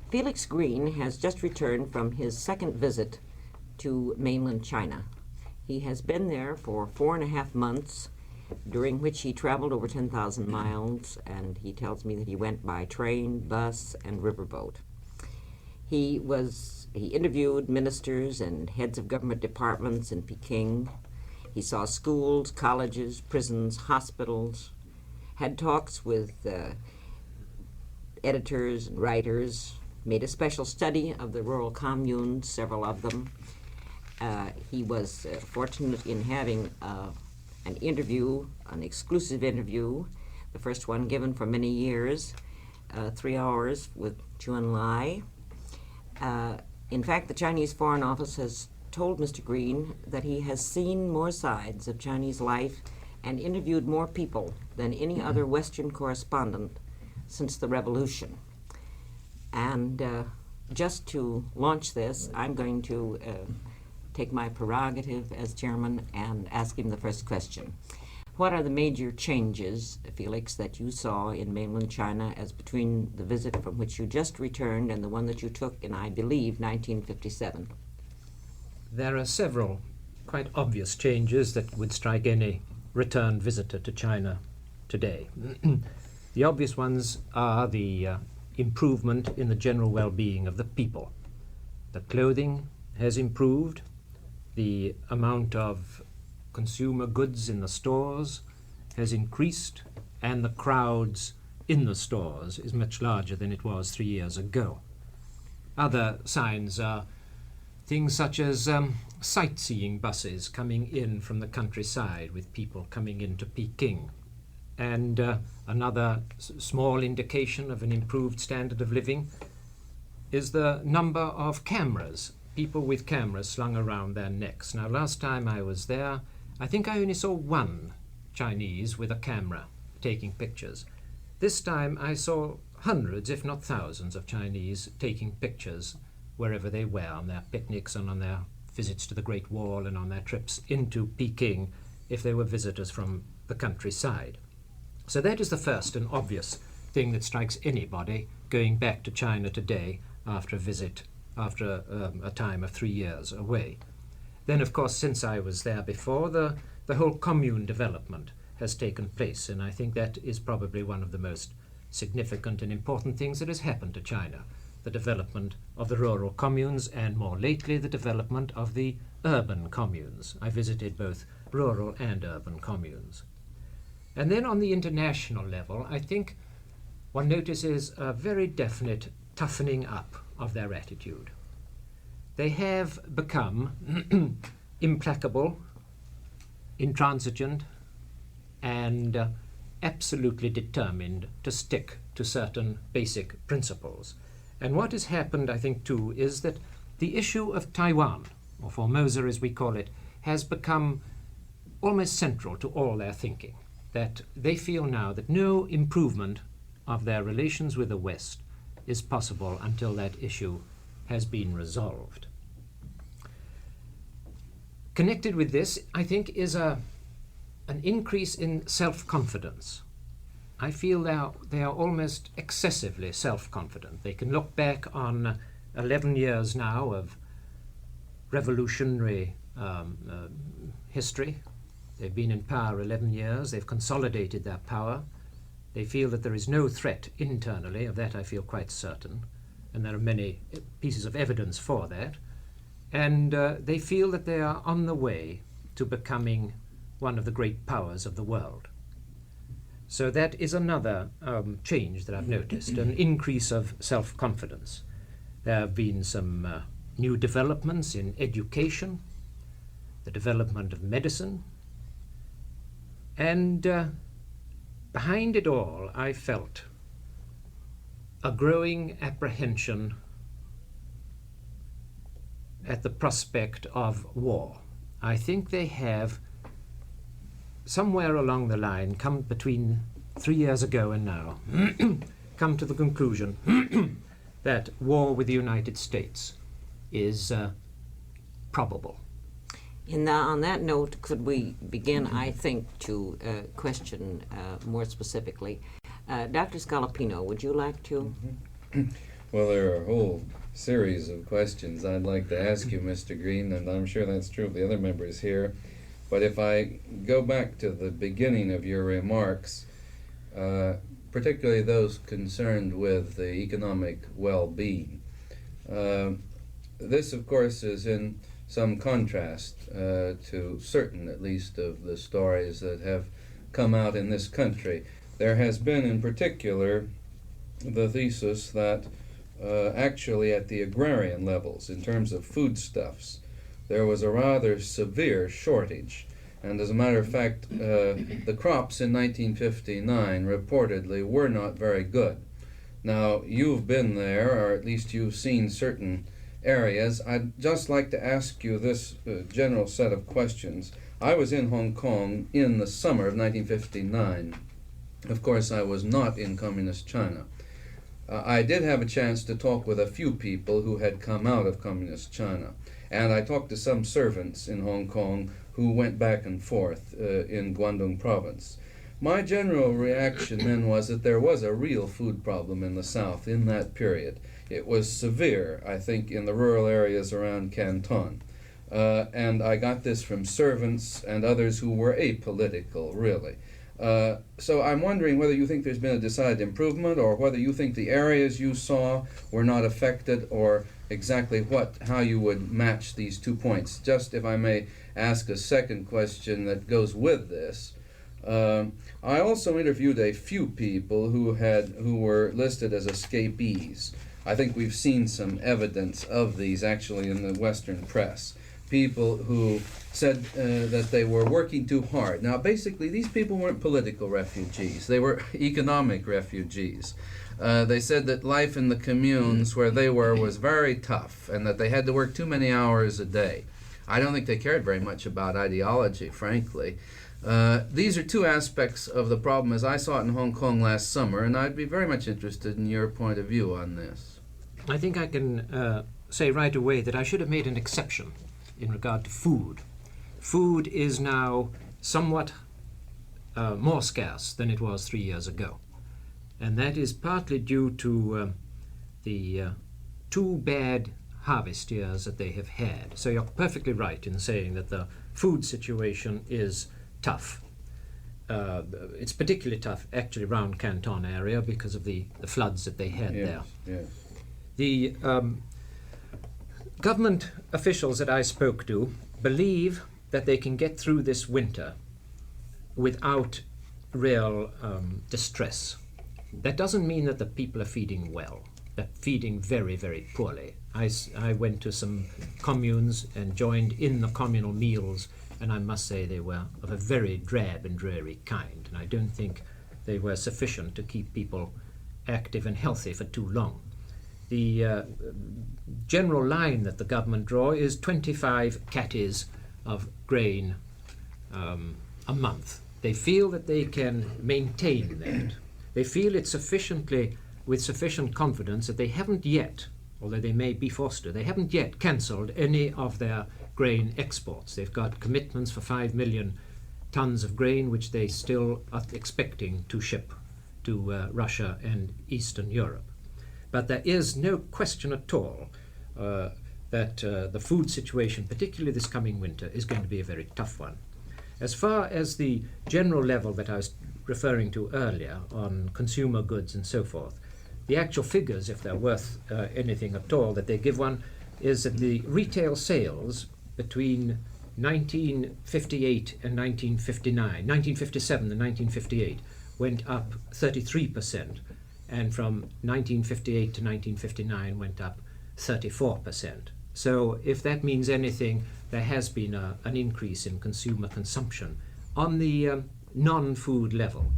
Felix Greene has just returned from his second visit to mainland China. He has been there for 4.5 months, during which he traveled over 10,000 miles, and he tells me that he went by train, bus, and riverboat. He interviewed ministers and heads of government departments in Peking. He saw schools, colleges, prisons, hospitals, had talks with editors and writers, made a special study of the rural communes, several of them. He was fortunate in having an interview, an exclusive interview, the first one given for many years, 3 hours with Chu Enlai. In fact, the Chinese Foreign Office has told Mr. Greene that he has seen more sides of Chinese life and interviewed more people than any other Western correspondent since the revolution. And just to launch this, I'm going to take my prerogative as chairman and ask him the first question. What are the major changes, Felix, that you saw in mainland China as between the visit from which you just returned and the one that you took in, I believe, 1957? There are several quite obvious changes that would strike any returned visitor to China today. The obvious ones are the improvement in the general well-being of the people. The clothing has improved, the amount of consumer goods in the stores has increased, and the crowds in the stores is much larger than it was 3 years ago. Other signs are things such as sightseeing buses coming in from the countryside with people coming into Peking. And another small indication of an improved standard of living is the number of cameras, people with cameras slung around their necks. Now, last time I was there, I think I only saw one Chinese with a camera taking pictures. This time I saw hundreds, if not thousands, of Chinese taking pictures wherever they were, on their picnics and on their visits to the Great Wall and on their trips into Peking if they were visitors from the countryside. So that is the first and obvious thing that strikes anybody going back to China today after a visit, after a time of 3 years away. Then, of course, since I was there before, the whole commune development has taken place, and I think that is probably one of the most significant and important things that has happened to China, the development of the rural communes and, more lately, the development of the urban communes. I visited both rural and urban communes. And then on the international level, I think one notices a very definite toughening up of their attitude. They have become implacable, intransigent, and absolutely determined to stick to certain basic principles. And what has happened, I think, too, is that the issue of Taiwan, or Formosa as we call it, has become almost central to all their thinking, that they feel now that no improvement of their relations with the West is possible until that issue has been resolved. Connected with this, I think, is an increase in self-confidence. I feel they are almost excessively self-confident. They can look back on 11 years now of revolutionary history. They've been in power 11 years. They've consolidated their power. They feel that there is no threat internally. Of that I feel quite certain. And there are many pieces of evidence for that. And they feel that they are on the way to becoming one of the great powers of the world. So that is another change that I've noticed, an increase of self-confidence. There have been some new developments in education, the development of medicine, and behind it all, I felt a growing apprehension at the prospect of war. I think they have, somewhere along the line, come between 3 years ago and now, come to the conclusion that war with the United States is probable. On that note, could we begin, I think, to question more specifically? Dr. Scalapino, would you like to? Well, there are a whole series of questions I'd like to ask you, Mr. Greene, and I'm sure that's true of the other members here. But if I go back to the beginning of your remarks, particularly those concerned with the economic well-being, this, of course, is in some contrast to certain, at least, of the stories that have come out in this country. There has been, in particular, the thesis that actually at the agrarian levels, in terms of foodstuffs, there was a rather severe shortage. And as a matter of fact, the crops in 1959 reportedly were not very good. Now, you've been there, or at least you've seen certain areas. I'd just like to ask you this general set of questions. I was in Hong Kong in the summer of 1959. Of course, I was not in Communist China. I did have a chance to talk with a few people who had come out of Communist China, and I talked to some servants in Hong Kong who went back and forth in Guangdong province. My general reaction then was that there was a real food problem in the south in that period. It was severe, I think, in the rural areas around Canton. And I got this from servants and others who were apolitical, really. So I'm wondering whether you think there's been a decided improvement, or whether you think the areas you saw were not affected, or exactly how you would match these 2 points. Just if I may ask a second question that goes with this. I also interviewed a few people who were listed as escapees. I think we've seen some evidence of these actually in the Western press. People who said that they were working too hard. Now, basically, these people weren't political refugees. They were economic refugees. They said that life in the communes where they were was very tough, and that they had to work too many hours a day. I don't think they cared very much about ideology, frankly. These are two aspects of the problem as I saw it in Hong Kong last summer, and I'd be very much interested in your point of view on this. I think I can say right away that I should have made an exception in regard to food. Food is now somewhat more scarce than it was 3 years ago. And that is partly due to the 2 bad harvest years that they have had. So you're perfectly right in saying that the food situation is tough. It's particularly tough actually around Canton area because of the floods that they had there. Yes. The government officials that I spoke to believe that they can get through this winter without real distress. That doesn't mean that the people are feeding well. They're feeding very, very poorly. I went to some communes and joined in the communal meals, and I must say they were of a very drab and dreary kind, and I don't think they were sufficient to keep people active and healthy for too long. The general line that the government draw is 25 catties of grain a month. They feel that they can maintain that. They feel it with sufficient confidence that they haven't yet, although they may be forced to, they haven't yet cancelled any of their grain exports. They've got commitments for 5 million tons of grain, which they still are expecting to ship to Russia and Eastern Europe. But there is no question at all that the food situation, particularly this coming winter, is going to be a very tough one. As far as the general level that I was referring to earlier on consumer goods and so forth, the actual figures, if they're worth anything at all, that they give one, is that the retail sales between 1958 and 1957 and 1958 went up 33%, and from 1958 to 1959 went up 34%. So if that means anything, there has been an increase in consumer consumption on the non-food level.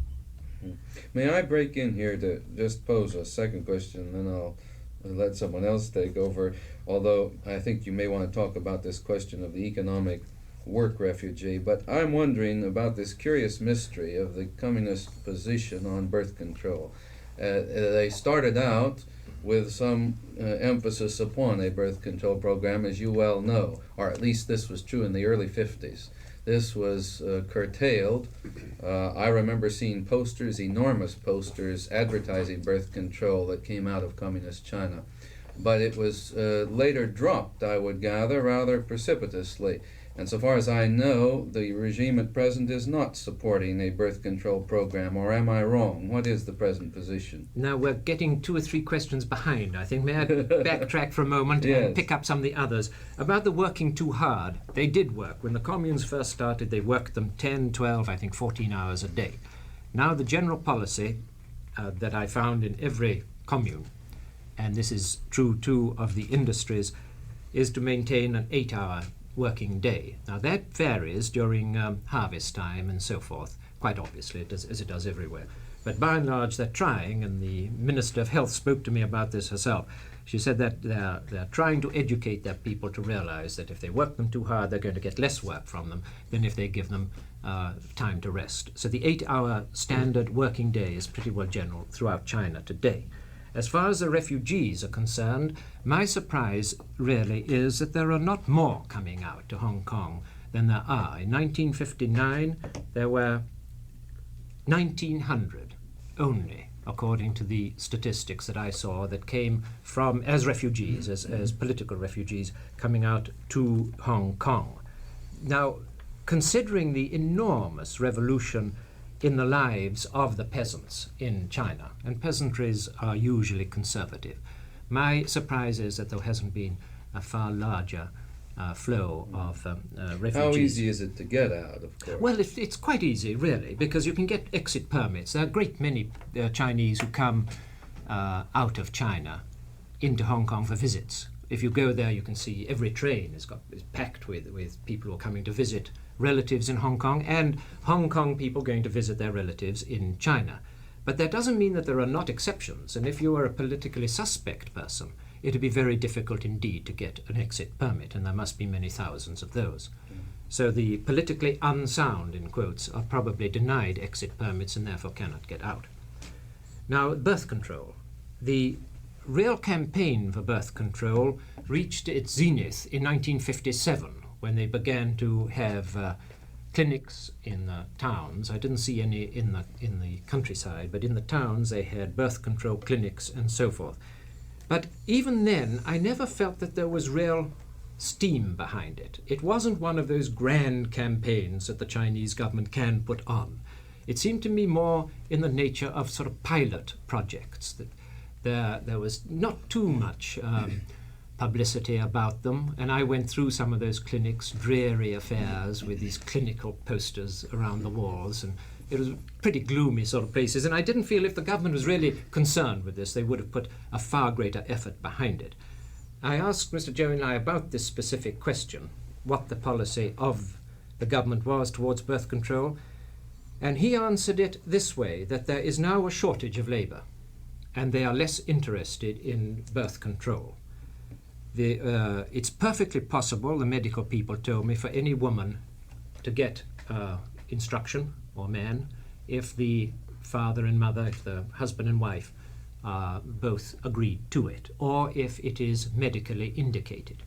May I break in here to just pose a second question, then I'll let someone else take over, although I think you may want to talk about this question of the economic work refugee, but I'm wondering about this curious mystery of the communist position on birth control. They started out with some emphasis upon a birth control program, as you well know, or at least this was true in the early 50s. this was curtailed. I remember seeing posters, enormous posters, advertising birth control that came out of Communist China. But it was later dropped, I would gather, rather precipitously. And so far as I know, the regime at present is not supporting a birth control program, or am I wrong? What is the present position? Now we're getting 2 or 3 questions behind. I think may I backtrack for a moment Yes. and pick up some of the others. About the working too hard, they did work. When the communes first started, they worked them 10, 12, I think 14 hours a day. Now the general policy that I found in every commune, and this is true too of the industries, is to maintain an 8-hour working day. Now that varies during harvest time and so forth, quite obviously, as it does everywhere. But by and large they're trying, and the Minister of Health spoke to me about this herself. She said that they're trying to educate their people to realize that if they work them too hard, they're going to get less work from them than if they give them time to rest. So the 8-hour standard working day is pretty well general throughout China today. As far as the refugees are concerned, my surprise really is that there are not more coming out to Hong Kong than there are. In 1959, there were 1,900 only, according to the statistics that I saw, that came from, as refugees, as political refugees, coming out to Hong Kong. Now, considering the enormous revolution in the lives of the peasants in China, and peasantries are usually conservative, my surprise is that there hasn't been a far larger flow of refugees. How easy is it to get out, of course? Well, it's quite easy, really, because you can get exit permits. There are a great many Chinese who come out of China into Hong Kong for visits. If you go there, you can see every train is packed with people who are coming to visit relatives in Hong Kong, and Hong Kong people going to visit their relatives in China. But that doesn't mean that there are not exceptions, and if you are a politically suspect person, it would be very difficult indeed to get an exit permit, and there must be many thousands of those. So the politically unsound, in quotes, are probably denied exit permits and therefore cannot get out. Now, birth control. The real campaign for birth control reached its zenith in 1957, when they began to have clinics in the towns. I didn't see any in the countryside, but in the towns they had birth control clinics and so forth. But even then, I never felt that there was real steam behind it. It wasn't one of those grand campaigns that the Chinese government can put on. It seemed to me more in the nature of sort of pilot projects, that there was not too much publicity about them, and I went through some of those clinics, dreary affairs with these clinical posters around the walls, and it was pretty gloomy sort of places, and I didn't feel if the government was really concerned with this, they would have put a far greater effort behind it. I asked Mr. Zhou Enlai about this specific question, what the policy of the government was towards birth control, and he answered it this way, that there is now a shortage of labour, and they are less interested in birth control. It's perfectly possible, the medical people told me, for any woman to get instruction, or man, if the father and mother, if the husband and wife both agreed to it, or if it is medically indicated.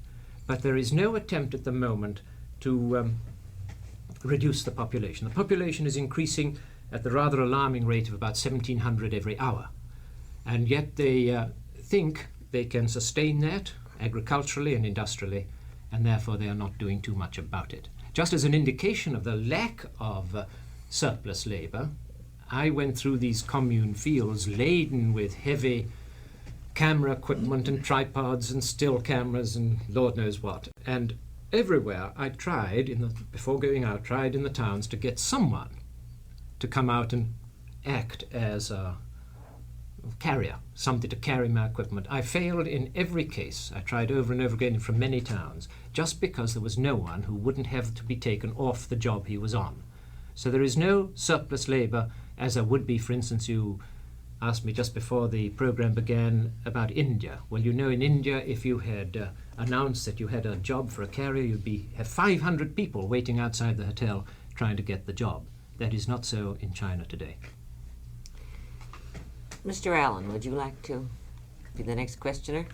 But there is no attempt at the moment to reduce the population. The population is increasing at the rather alarming rate of about 1,700 every hour. And yet they think they can sustain that agriculturally and industrially, and therefore they are not doing too much about it. Just as an indication of the lack of surplus labour, I went through these commune fields laden with heavy camera equipment and tripods and still cameras and Lord knows what. And everywhere I tried, before going out, tried in the towns to get someone to come out and act as a carrier, somebody to carry my equipment. I failed in every case. I tried over and over again from many towns, just because there was no one who wouldn't have to be taken off the job he was on. So there is no surplus labour, as there would be. For instance, you asked me just before the program began about India. Well, you know, in India, if you had announced that you had a job for a carrier, you'd have 500 people waiting outside the hotel trying to get the job. That is not so in China today. Mr. Allen, would you like to be the next questioner?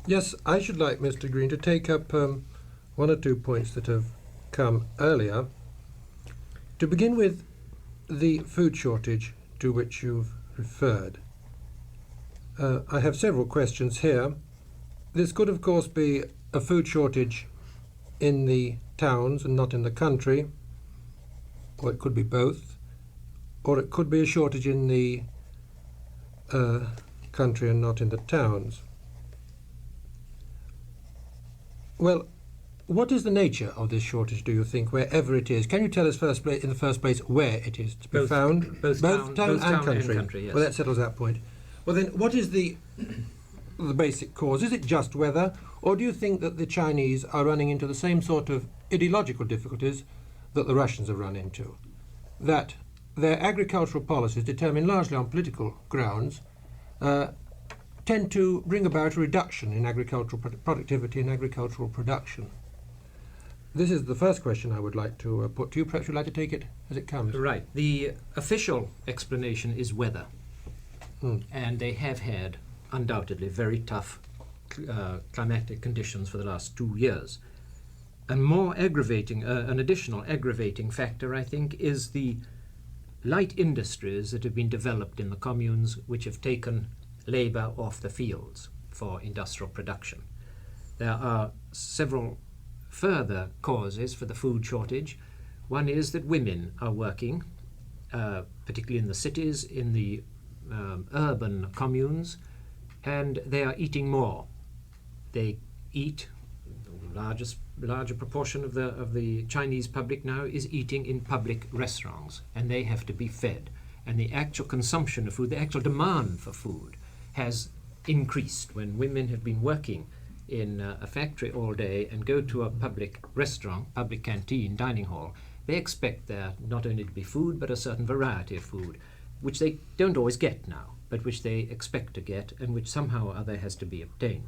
Yes, I should like Mr. Greene to take up one or two points that have come earlier. To begin with, the food shortage to which you've referred. I have several questions here. This could, of course, be a food shortage in the towns and not in the country, or it could be both, or it could be a shortage in the country and not in the towns. Well, what is the nature of this shortage, do you think, wherever it is? Can you tell us in the first place where it is to be found? Both town and country, yes. Well, that settles that point. Well, then, what is the basic cause? Is it just weather, or do you think that the Chinese are running into the same sort of ideological difficulties that the Russians have run into? That their agricultural policies, determined largely on political grounds, tend to bring about a reduction in agricultural productivity and agricultural production. This is the first question I would like to put to you. Perhaps you'd like to take it as it comes. Right. The official explanation is weather. And they have had, undoubtedly, very tough climatic conditions for the last 2 years. And more aggravating, an additional aggravating factor, I think, is the light industries that have been developed in the communes, which have taken labour off the fields for industrial production. There are several further causes for the food shortage. One is that women are working, particularly in the cities, in the urban communes, and they are eating more. They eat, the larger proportion of the Chinese public now is eating in public restaurants, and they have to be fed. And the actual consumption of food, the actual demand for food, has increased. When women have been working in a factory all day and go to a public restaurant, public canteen, dining hall, they expect there not only to be food, but a certain variety of food, which they don't always get now, but which they expect to get, and which somehow or other has to be obtained.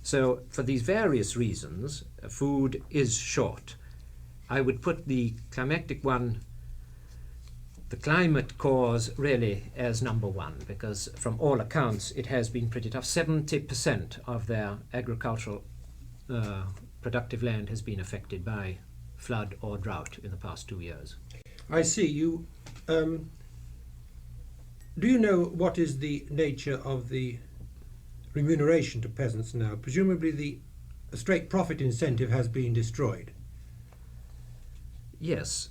So for these various reasons, food is short. I would put the climactic one, the climate cause, really as number one, because from all accounts it has been pretty tough. 70% of their agricultural productive land has been affected by flood or drought in the past 2 years. I see. You do you know what is the nature of the remuneration to peasants now? Presumably the straight profit incentive has been destroyed. Yes.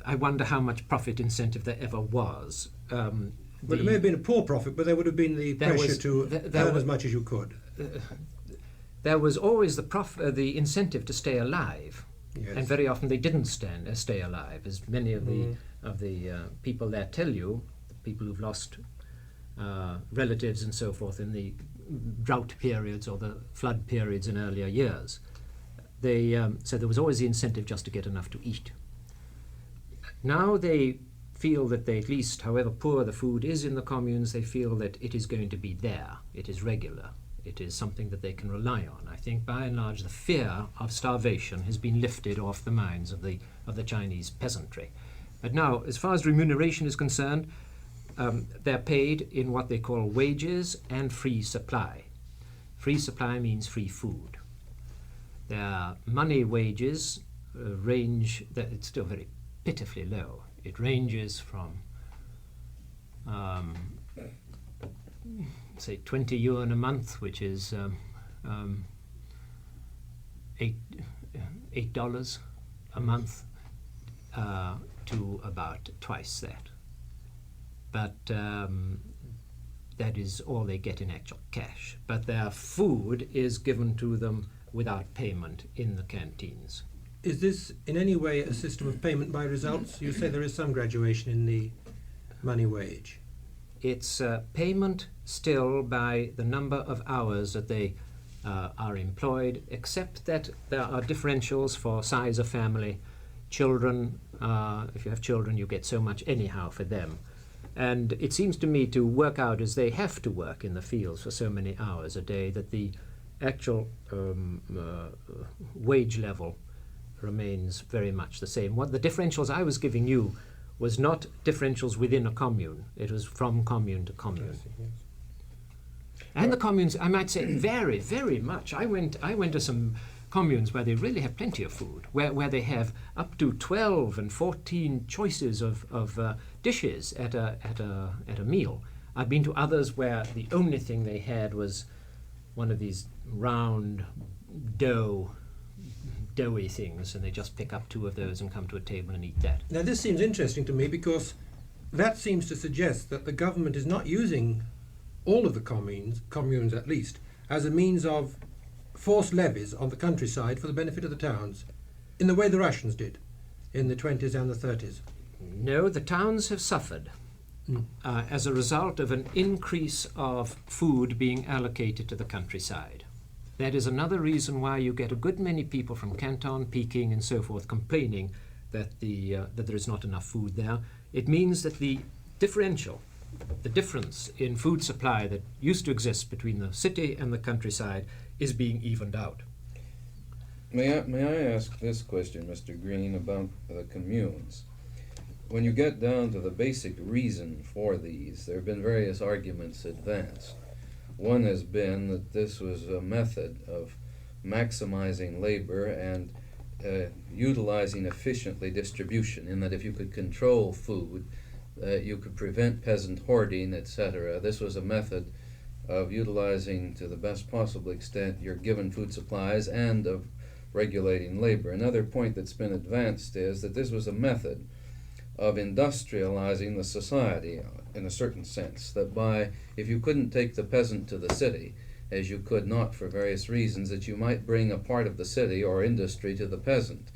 I wonder how much profit incentive there ever was. Well, it may have been a poor profit, but there would have been the pressure to earn as much as you could. There was always the incentive to stay alive, Yes. and very often they didn't stay alive, as many of the people there tell you, the people who've lost relatives and so forth in the drought periods or the flood periods in earlier years. So there was always the incentive just to get enough to eat. Now they feel that they, at least, however poor the food is in the communes, they feel that it is going to be there. It is regular. It is something that they can rely on. I think, by and large, the fear of starvation has been lifted off the minds of the Chinese peasantry. But now, as far as remuneration is concerned, they're paid in what they call wages and free supply. Free supply means free food. Their money wages range, it's still very pitifully low. It ranges from, say, 20 yuan a month, which is $8 a month, to about twice that. But that is all they get in actual cash. But their food is given to them without payment in the canteens. Is this in any way a system of payment by results? You say there is some graduation in the money wage. It's payment still by the number of hours that they are employed, except that there are differentials for size of family. Children, if you have children, you get so much anyhow for them. And it seems to me to work out as they have to work in the fields for so many hours a day that the actual wage level remains very much the same. What the differentials I was giving you was not differentials within a commune. It was from commune to commune. Yes. And the communes, I might say, vary very much. I went to some communes where they really have plenty of food, where they have up to 12 and 14 choices of dishes at a meal. I've been to others where the only thing they had was one of these round doughy things, and they just pick up 2 of those and come to a table and eat that. Now this seems interesting to me because that seems to suggest that the government is not using all of the communes at least, as a means of forced levies on the countryside for the benefit of the towns, in the way the Russians did in the 20s and the 30s. No, the towns have suffered as a result of an increase of food being allocated to the countryside. That is another reason why you get a good many people from Canton, Peking, and so forth complaining that that there is not enough food there. It means that the difference in food supply that used to exist between the city and the countryside is being evened out. May I ask this question, Mr. Greene, about the communes? When you get down to the basic reason for these, there have been various arguments advanced. One has been that this was a method of maximizing labor and utilizing efficiently distribution, in that if you could control food, you could prevent peasant hoarding, etc. This was a method of utilizing to the best possible extent your given food supplies and of regulating labor. Another point that's been advanced is that this was a method of industrializing the society in a certain sense, that if you couldn't take the peasant to the city, as you could not for various reasons, that you might bring a part of the city or industry to the peasant,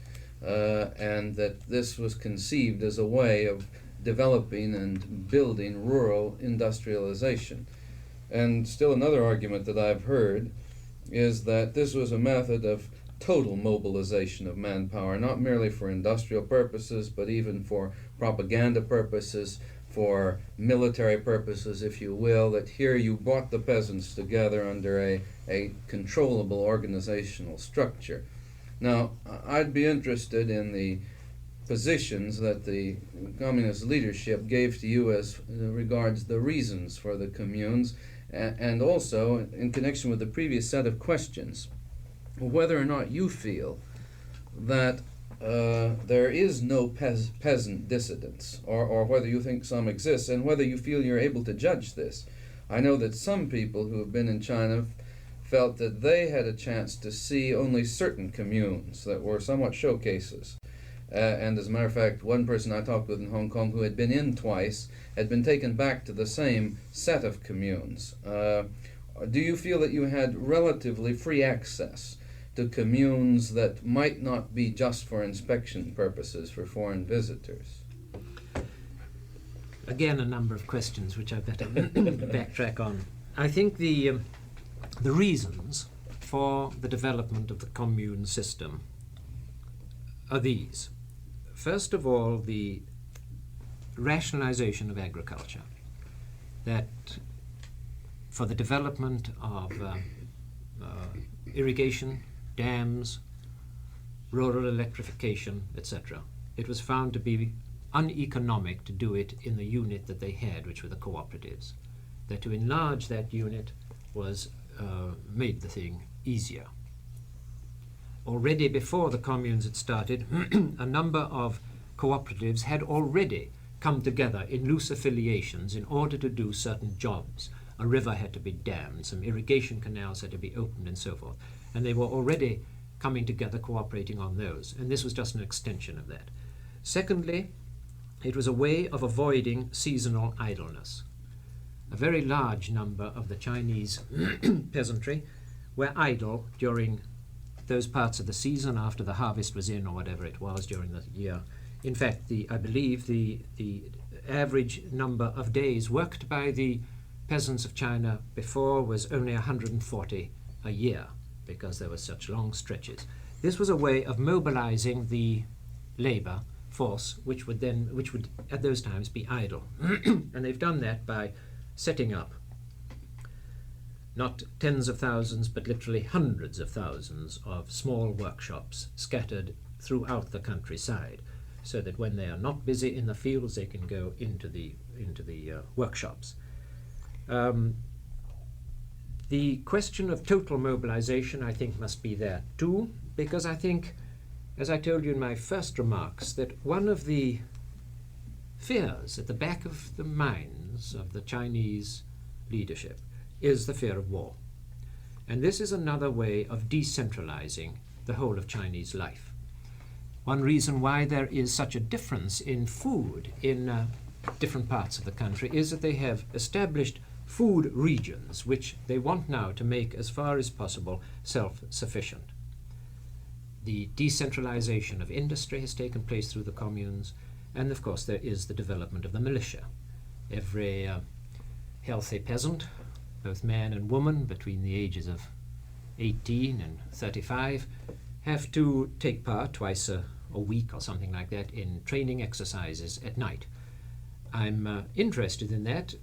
and that this was conceived as a way of developing and building rural industrialization. And still another argument that I've heard is that this was a method of total mobilization of manpower, not merely for industrial purposes, but even for propaganda purposes, for military purposes, if you will, that here you brought the peasants together under a controllable organizational structure. Now, I'd be interested in the positions that the communist leadership gave to you as regards the reasons for the communes, and also in connection with the previous set of questions, whether or not you feel that there is no peasant dissidence, or whether you think some exists, and whether you feel you're able to judge this. I know that some people who have been in China felt that they had a chance to see only certain communes that were somewhat showcases. And as a matter of fact, one person I talked with in Hong Kong who had been in twice had been taken back to the same set of communes. Do you feel that you had relatively free access to communes that might not be just for inspection purposes for foreign visitors? Again, a number of questions which I better backtrack on. I think the reasons for the development of the commune system are these. First of all, the rationalization of agriculture, that for the development of irrigation, dams, rural electrification, etc., it was found to be uneconomic to do it in the unit that they had, which were the cooperatives. That to enlarge that unit was made the thing easier. Already before the communes had started, a number of cooperatives had already come together in loose affiliations in order to do certain jobs. A river had to be dammed, some irrigation canals had to be opened, and so forth. And they were already coming together, cooperating on those. And this was just an extension of that. Secondly, it was a way of avoiding seasonal idleness. A very large number of the Chinese peasantry were idle during those parts of the season after the harvest was in, or whatever it was during the year. In fact, I believe the average number of days worked by the peasants of China before was only 140 a year, because there were such long stretches. This was a way of mobilizing the labor force, which would at those times be idle. And they've done that by setting up not tens of thousands, but literally hundreds of thousands of small workshops scattered throughout the countryside, so that when they are not busy in the fields, they can go into the workshops. The question of total mobilization, I think, must be there too, because I think, as I told you in my first remarks, that one of the fears at the back of the minds of the Chinese leadership is the fear of war. And this is another way of decentralizing the whole of Chinese life. One reason why there is such a difference in food in different parts of the country is that they have established food regions which they want now to make as far as possible self-sufficient. The decentralization of industry has taken place through the communes, and of course there is the development of the militia. Every healthy peasant, both man and woman between the ages of 18 and 35, have to take part twice a week or something like that in training exercises at night. I'm interested in that,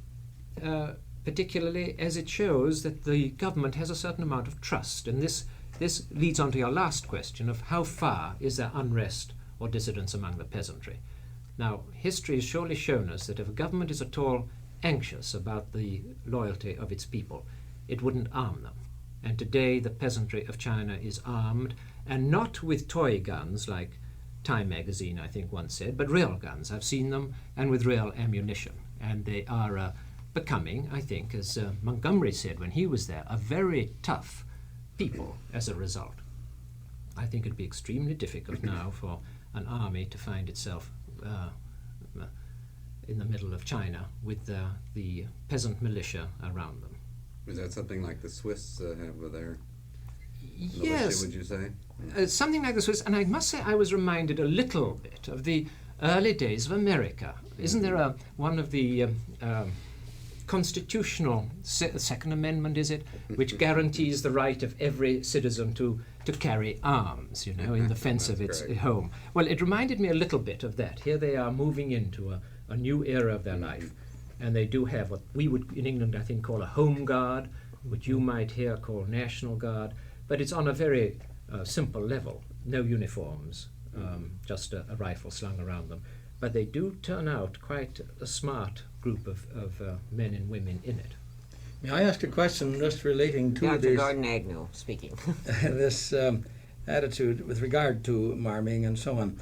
particularly as it shows that the government has a certain amount of trust. And this leads on to your last question of how far is there unrest or dissidence among the peasantry. Now, history has surely shown us that if a government is at all anxious about the loyalty of its people, it wouldn't arm them. And today the peasantry of China is armed, and not with toy guns like Time magazine, I think, once said, but real guns. I've seen them, and with real ammunition. And they are becoming, I think, as Montgomery said when he was there, a very tough people as a result. I think it'd be extremely difficult now for an army to find itself in the middle of China with the peasant militia around them. Is that something like the Swiss have with their militia, yes, would you say? Something like the Swiss, and I must say I was reminded a little bit of the early days of America. Isn't there one of the constitutional Second Amendment, is it, which guarantees the right of every citizen to carry arms, you know, in defense of its home? Well, it reminded me a little bit of that. Here they are moving into a new era of their life, and they do have what we would in England, I think, call a home guard, which you might here call National Guard, but it's on a very simple level, no uniforms, just a rifle slung around them. But they do turn out quite a smart group of men and women in it. May I ask a question just relating to Dr. this, Gordon Agnew speaking. this attitude with regard to marming and so on?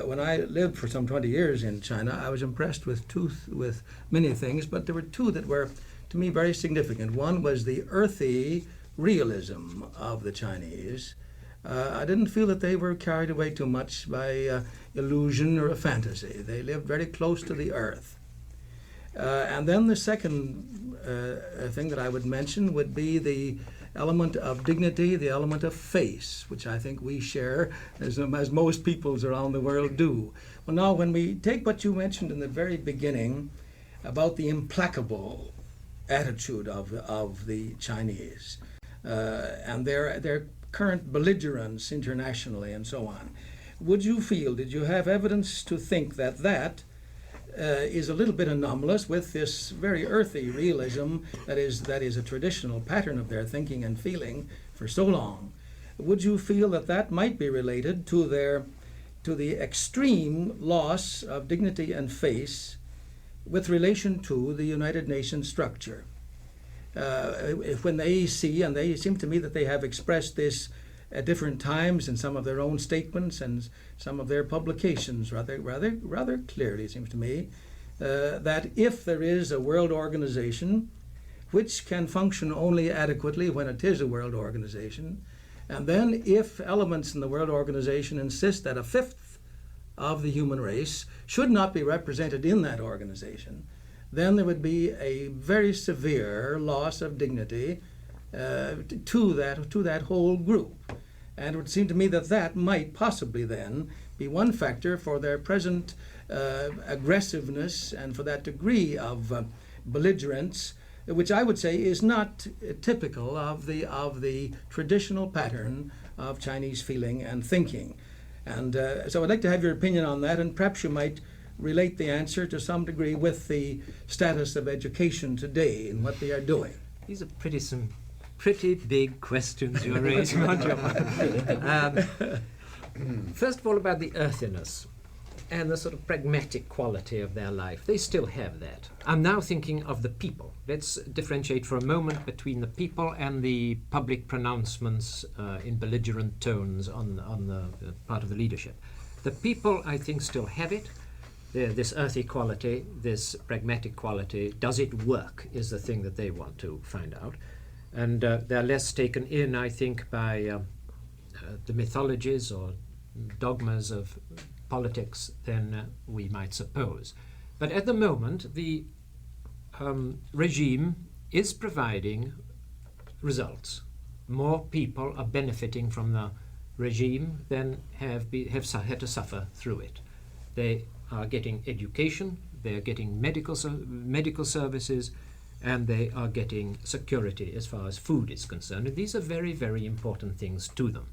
When I lived for some 20 years in China, I was impressed with many things, but there were two that were, to me, very significant. One was the earthy realism of the Chinese. I didn't feel that they were carried away too much by illusion or a fantasy. They lived very close to the earth. And then the second thing that I would mention would be the element of dignity, the element of face, which I think we share as most peoples around the world do. Well, now, when we take what you mentioned in the very beginning about the implacable attitude of the Chinese and their current belligerence internationally and so on, did you have evidence to think that is a little bit anomalous with this very earthy realism that is a traditional pattern of their thinking and feeling for so long? Would you feel that might be related to the extreme loss of dignity and face with relation to the United Nations structure? When they see, and they seem to me that they have expressed this at different times in some of their own statements and some of their publications rather clearly, it seems to me, that if there is a world organization which can function only adequately when it is a world organization, and then if elements in the world organization insist that a fifth of the human race should not be represented in that organization, then there would be a very severe loss of dignity to that whole group. And it would seem to me that might possibly then be one factor for their present aggressiveness and for that degree of belligerence, which I would say is not typical of the traditional pattern of Chinese feeling and thinking. And so I'd like to have your opinion on that, and perhaps you might relate the answer to some degree with the status of education today and what they are doing. These are some pretty big questions you're raising, aren't you? First of all, about the earthiness. and the sort of pragmatic quality of their life. They still have that. I'm now thinking of the people. Let's differentiate for a moment between the people and the public pronouncements in belligerent tones on the part of the leadership. The people, I think, still have it. This earthy quality, this pragmatic quality. Does it work is the thing that they want to find out. And they're less taken in, I think, by the mythologies or dogmas of politics than we might suppose. But at the moment, the regime is providing results. More people are benefiting from the regime than have had to suffer through it. They are getting education, they are getting medical services, and they are getting security as far as food is concerned. And these are very, very important things to them.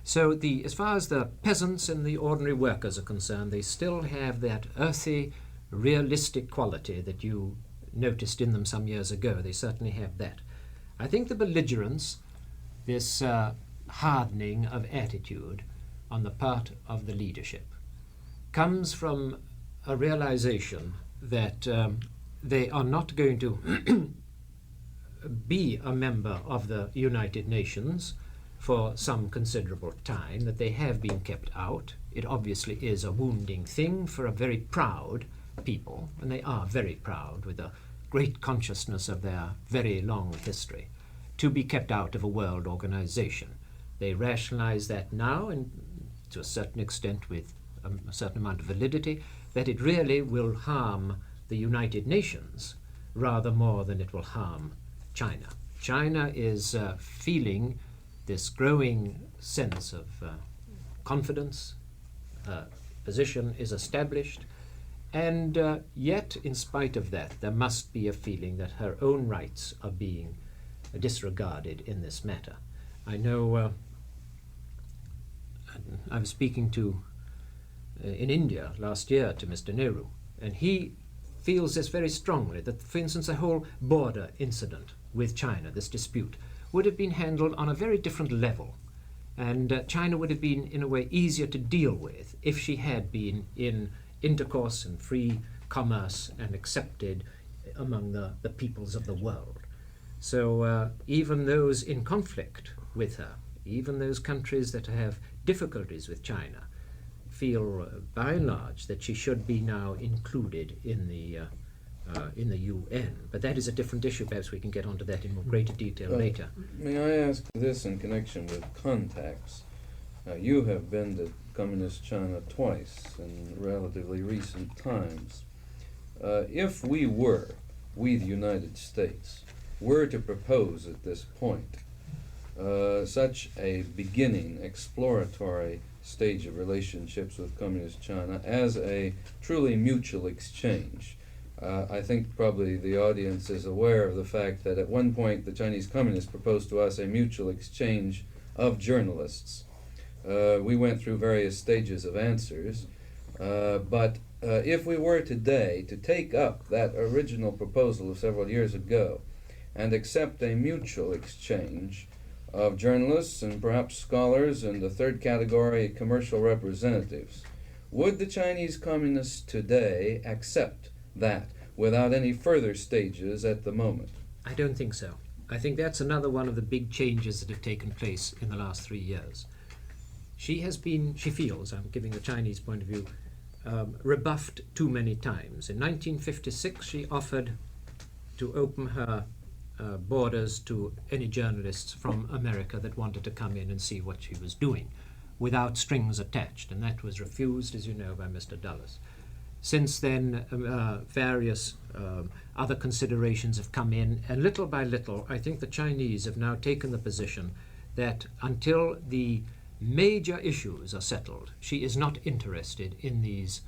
So as far as the peasants and the ordinary workers are concerned, they still have that earthy, realistic quality that you noticed in them some years ago. They certainly have that. I think the belligerence, this hardening of attitude on the part of the leadership, comes from a realization that they are not going to be a member of the United Nations for some considerable time, that they have been kept out. It obviously is a wounding thing for a very proud people, and they are very proud with a great consciousness of their very long history, to be kept out of a world organization. They rationalize that now, and to a certain extent with a certain amount of validity, that it really will harm the United Nations rather more than it will harm China. China is feeling this growing sense of confidence, position is established, and yet, in spite of that, there must be a feeling that her own rights are being disregarded in this matter. I know I was speaking in India last year to Mr. Nehru, and he feels this very strongly, that, for instance, the whole border incident with China, this dispute, would have been handled on a very different level, and China would have been, in a way, easier to deal with if she had been in intercourse and free commerce and accepted among the peoples of the world. So even those in conflict with her, even those countries that have difficulties with China, feel by and large that she should be now included in the UN. But that is a different issue. Perhaps we can get onto that in more greater detail later. May I ask this in connection with contacts? You have been to Communist China twice in relatively recent times. If we, the United States, were to propose at this point such a beginning, exploratory stage of relationships with Communist China as a truly mutual exchange, I think probably the audience is aware of the fact that at one point the Chinese Communists proposed to us a mutual exchange of journalists. We went through various stages of answers, but if we were today to take up that original proposal of several years ago and accept a mutual exchange of journalists and perhaps scholars and the third category, commercial representatives, would the Chinese Communists today accept that without any further stages at the moment? I don't think so. I think that's another one of the big changes that have taken place in the last 3 years. She feels, I'm giving the Chinese point of view, rebuffed too many times. In 1956, she offered to open her borders to any journalists from America that wanted to come in and see what she was doing, without strings attached, and that was refused, as you know, by Mr. Dulles. Since then, various other considerations have come in, and little by little, I think the Chinese have now taken the position that until the major issues are settled, she is not interested in these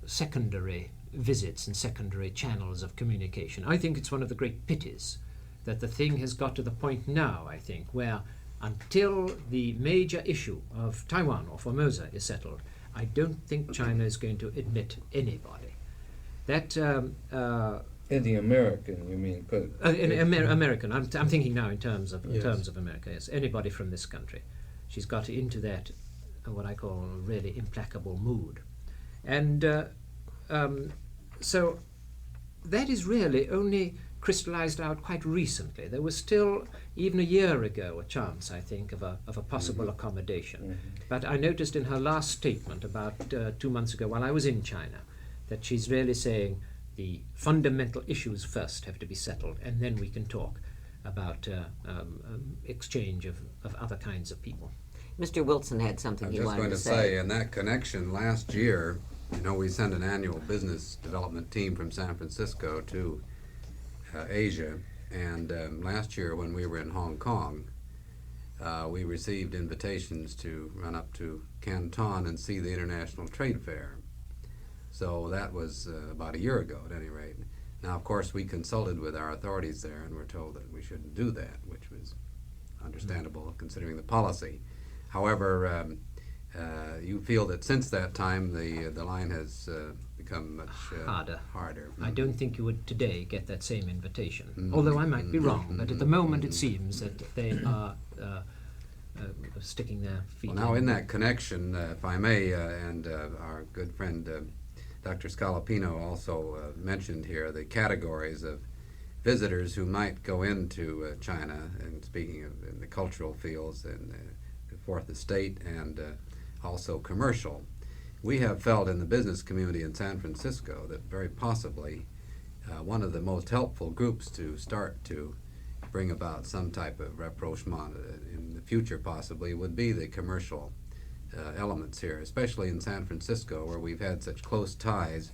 secondary visits and secondary channels of communication. I think it's one of the great pities that the thing has got to the point now, I think, where until the major issue of Taiwan or Formosa is settled, I don't think China is going to admit anybody. That Any American, you mean? American. I'm thinking now in terms of Yes. America. Yes, anybody from this country. She's got into that what I call a really implacable mood. And so that is really only crystallized out quite recently. There was still, even a year ago, a chance, I think, of a possible accommodation. But I noticed in her last statement about 2 months ago while I was in China that she's really saying the fundamental issues first have to be settled, and then we can talk about exchange of other kinds of people. Mr. Wilson had something I'm he just wanted going to to say. say, in that connection, last year, we sent an annual business development team from San Francisco to Asia, and last year when we were in Hong Kong, we received invitations to run up to Canton and see the International Trade Fair. So that was about a year ago, at any rate. Now, of course, we consulted with our authorities there and were told that we shouldn't do that, which was understandable considering the policy. However, you feel that since that time the line has become much harder. I don't think you would today get that same invitation, although I might be wrong, but at the moment it seems that they are sticking their feet Well, now in that connection, if I may, and our good friend Dr. Scalapino also mentioned here the categories of visitors who might go into China, and speaking of in the cultural fields and the Fourth Estate and also commercial. We have felt in the business community in San Francisco that very possibly one of the most helpful groups to start to bring about some type of rapprochement in the future possibly would be the commercial elements here, especially in San Francisco, where we've had such close ties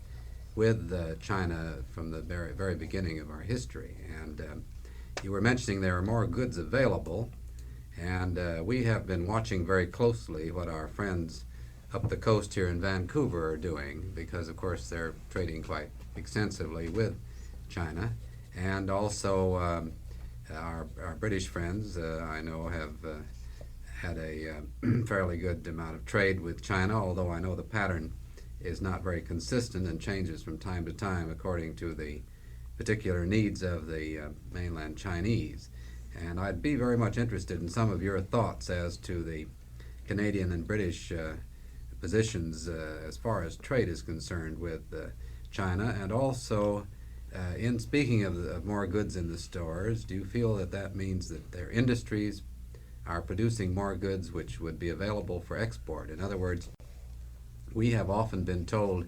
with China from the very, very beginning of our history. And you were mentioning there are more goods available, and we have been watching very closely what our friends up the coast here in Vancouver are doing, because of course they're trading quite extensively with China. And also our British friends, I know, have had a fairly good amount of trade with China, although I know the pattern is not very consistent and changes from time to time according to the particular needs of the mainland Chinese. And I'd be very much interested in some of your thoughts as to the Canadian and British positions as far as trade is concerned with China, and also in speaking of more goods in the stores, do you feel that that means that their industries are producing more goods which would be available for export? In other words, we have often been told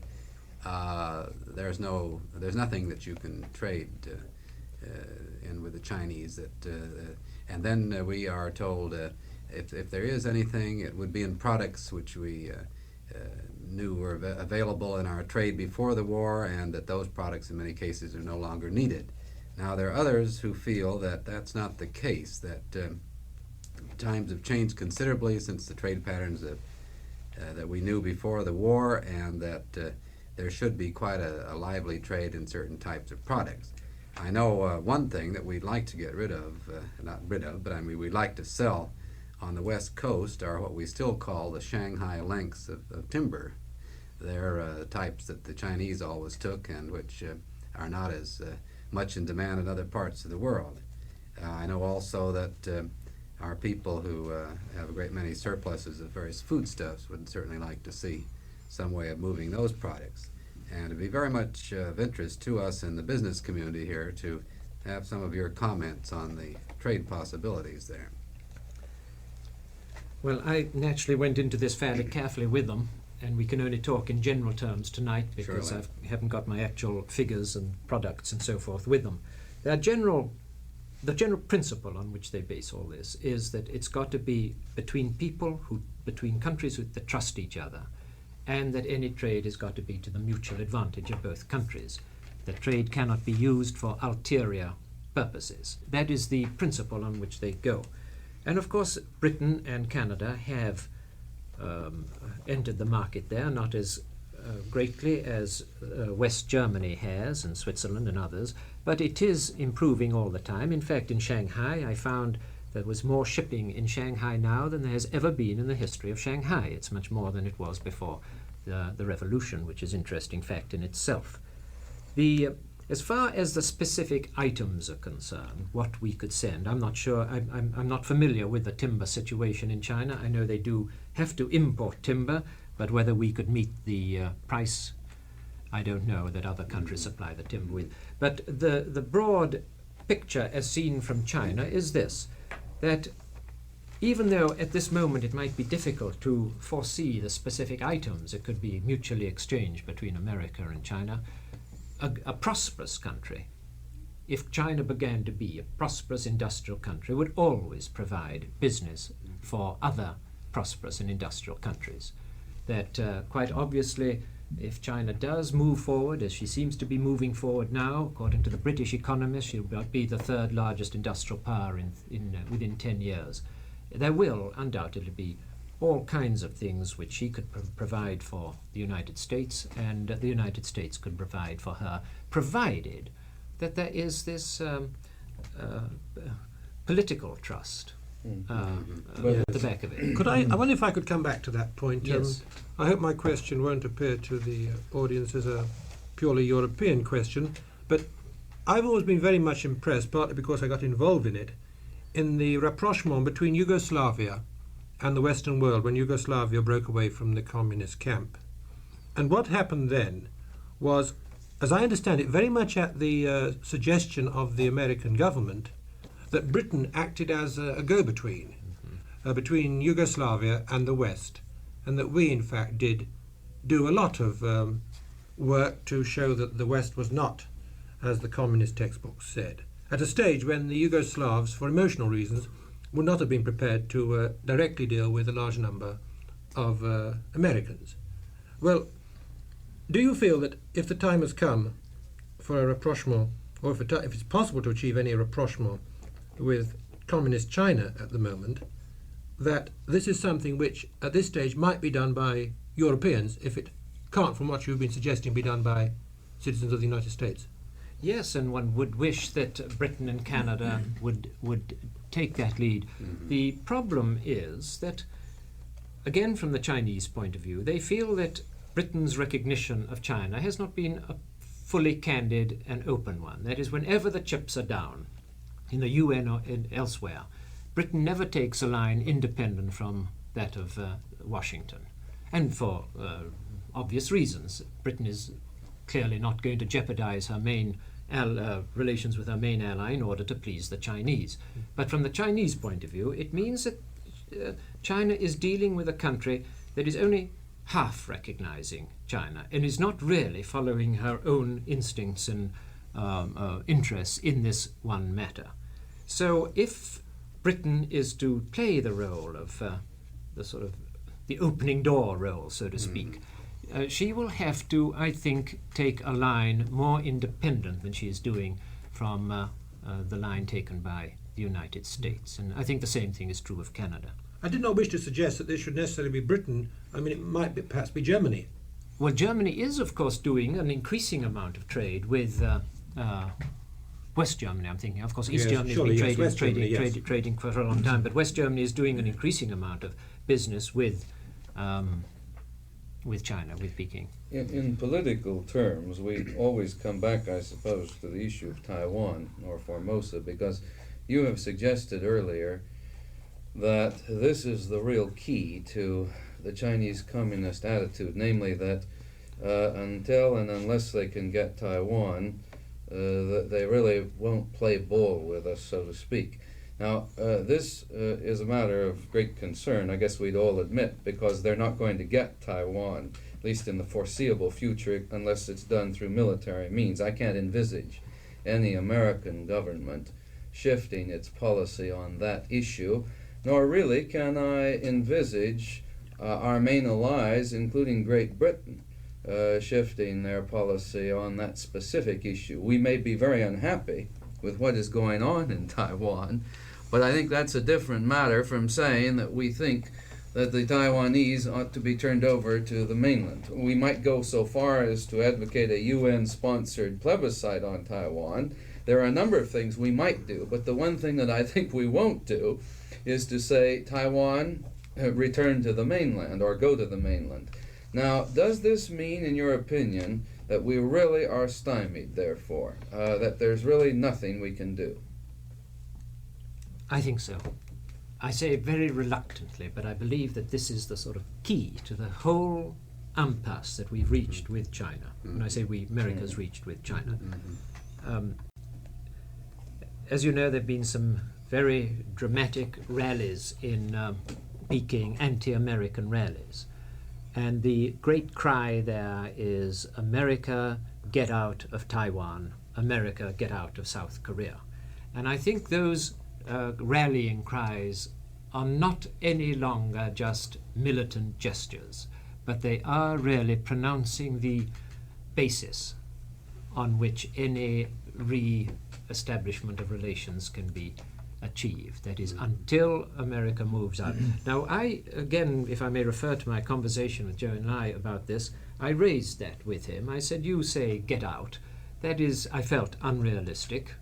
there's nothing that you can trade in with the Chinese, and then we are told if there is anything, it would be in products which we knew were available in our trade before the war, and that those products in many cases are no longer needed. Now there are others who feel that that's not the case, that times have changed considerably since the trade patterns that we knew before the war, and that there should be quite a lively trade in certain types of products. I know one thing that we'd like to get rid of, not rid of, but I mean we'd like to sell on the West Coast are what we still call the Shanghai lengths of timber. They're types that the Chinese always took and which are not as much in demand in other parts of the world. I know also that our people who have a great many surpluses of various foodstuffs would certainly like to see some way of moving those products. And it'd be very much of interest to us in the business community here to have some of your comments on the trade possibilities there. Well, I naturally went into this fairly carefully with them, and we can only talk in general terms tonight because Surely. I haven't got my actual figures and products and so forth with them. The general principle on which they base all this is that it's got to be between people, between countries that trust each other, and that any trade has got to be to the mutual advantage of both countries. That trade cannot be used for ulterior purposes. That is the principle on which they go. And of course, Britain and Canada have entered the market there, not as greatly as West Germany has, and Switzerland and others, but it is improving all the time. In fact, in Shanghai, I found there was more shipping in Shanghai now than there has ever been in the history of Shanghai. It's much more than it was before the revolution, which is an interesting fact in itself. As far as the specific items are concerned, what we could send, I'm not sure. I'm not familiar with the timber situation in China. I know they do have to import timber, but whether we could meet the price, I don't know, that other countries supply the timber with. But the broad picture as seen from China is this, that even though at this moment it might be difficult to foresee the specific items that could be mutually exchanged between America and China, a prosperous country, if China began to be a prosperous industrial country, would always provide business for other prosperous and industrial countries. That quite obviously, if China does move forward, as she seems to be moving forward now, according to the British Economist, she'll be the third largest industrial power within 10 years. There will undoubtedly be all kinds of things which she could provide for the United States, and the United States could provide for her, provided that there is this political trust at the back of it. I wonder if I could come back to that point. Yes. I hope my question won't appear to the audience as a purely European question, but I've always been very much impressed, partly because I got involved in it, in the rapprochement between Yugoslavia and the Western world when Yugoslavia broke away from the communist camp. And what happened then was, as I understand it, very much at the suggestion of the American government, that Britain acted as a go-between between Yugoslavia and the West, and that we, in fact, did do a lot of work to show that the West was not, as the communist textbooks said, at a stage when the Yugoslavs, for emotional reasons, would not have been prepared to directly deal with a large number of Americans. Well, do you feel that if the time has come for a rapprochement, or if it's possible to achieve any rapprochement with communist China at the moment, that this is something which at this stage might be done by Europeans, if it can't, from what you've been suggesting, be done by citizens of the United States? Yes, and one would wish that Britain and Canada would take that lead. The problem is that, again from the Chinese point of view, they feel that Britain's recognition of China has not been a fully candid and open one. That is, whenever the chips are down, in the UN or elsewhere, Britain never takes a line independent from that of Washington. And for obvious reasons. Britain is clearly not going to jeopardize her main relations with her main ally in order to please the Chinese. But from the Chinese point of view, it means that China is dealing with a country that is only half recognizing China and is not really following her own instincts and interests in this one matter. So if Britain is to play the role of the opening door role, so to speak, she will have to, I think, take a line more independent than she is doing from the line taken by the United States. And I think the same thing is true of Canada. I did not wish to suggest that this should necessarily be Britain. I mean, it might perhaps be Germany. Well, Germany is, of course, doing an increasing amount of trade with West Germany, I'm thinking. Of course, East Germany has been trading for a long time, but West Germany is doing an increasing amount of business with China, with Peking. In political terms, we always come back, I suppose, to the issue of Taiwan or Formosa, because you have suggested earlier that this is the real key to the Chinese communist attitude, namely that until and unless they can get Taiwan, that they really won't play ball with us, so to speak. Now, this is a matter of great concern, I guess we'd all admit, because they're not going to get Taiwan, at least in the foreseeable future, unless it's done through military means. I can't envisage any American government shifting its policy on that issue, nor really can I envisage our main allies, including Great Britain, shifting their policy on that specific issue. We may be very unhappy with what is going on in Taiwan, but I think that's a different matter from saying that we think that the Taiwanese ought to be turned over to the mainland. We might go so far as to advocate a UN-sponsored plebiscite on Taiwan. There are a number of things we might do, but the one thing that I think we won't do is to say Taiwan return to the mainland or go to the mainland. Now, does this mean, in your opinion, that we really are stymied, therefore, that there's really nothing we can do? I think so. I say it very reluctantly, but I believe that this is the sort of key to the whole impasse that we've reached with China. When I say we, America's reached with China. As you know, there have been some very dramatic rallies in Peking, anti-American rallies. And the great cry there is, America, get out of Taiwan. America, get out of South Korea. And I think those rallying cries are not any longer just militant gestures, but they are really pronouncing the basis on which any re-establishment of relations can be achieved. That is, until America moves out. Now, I, again, if I may refer to my conversation with Joe and I about this, I raised that with him. I said, you say, get out. That is, I felt, unrealistic.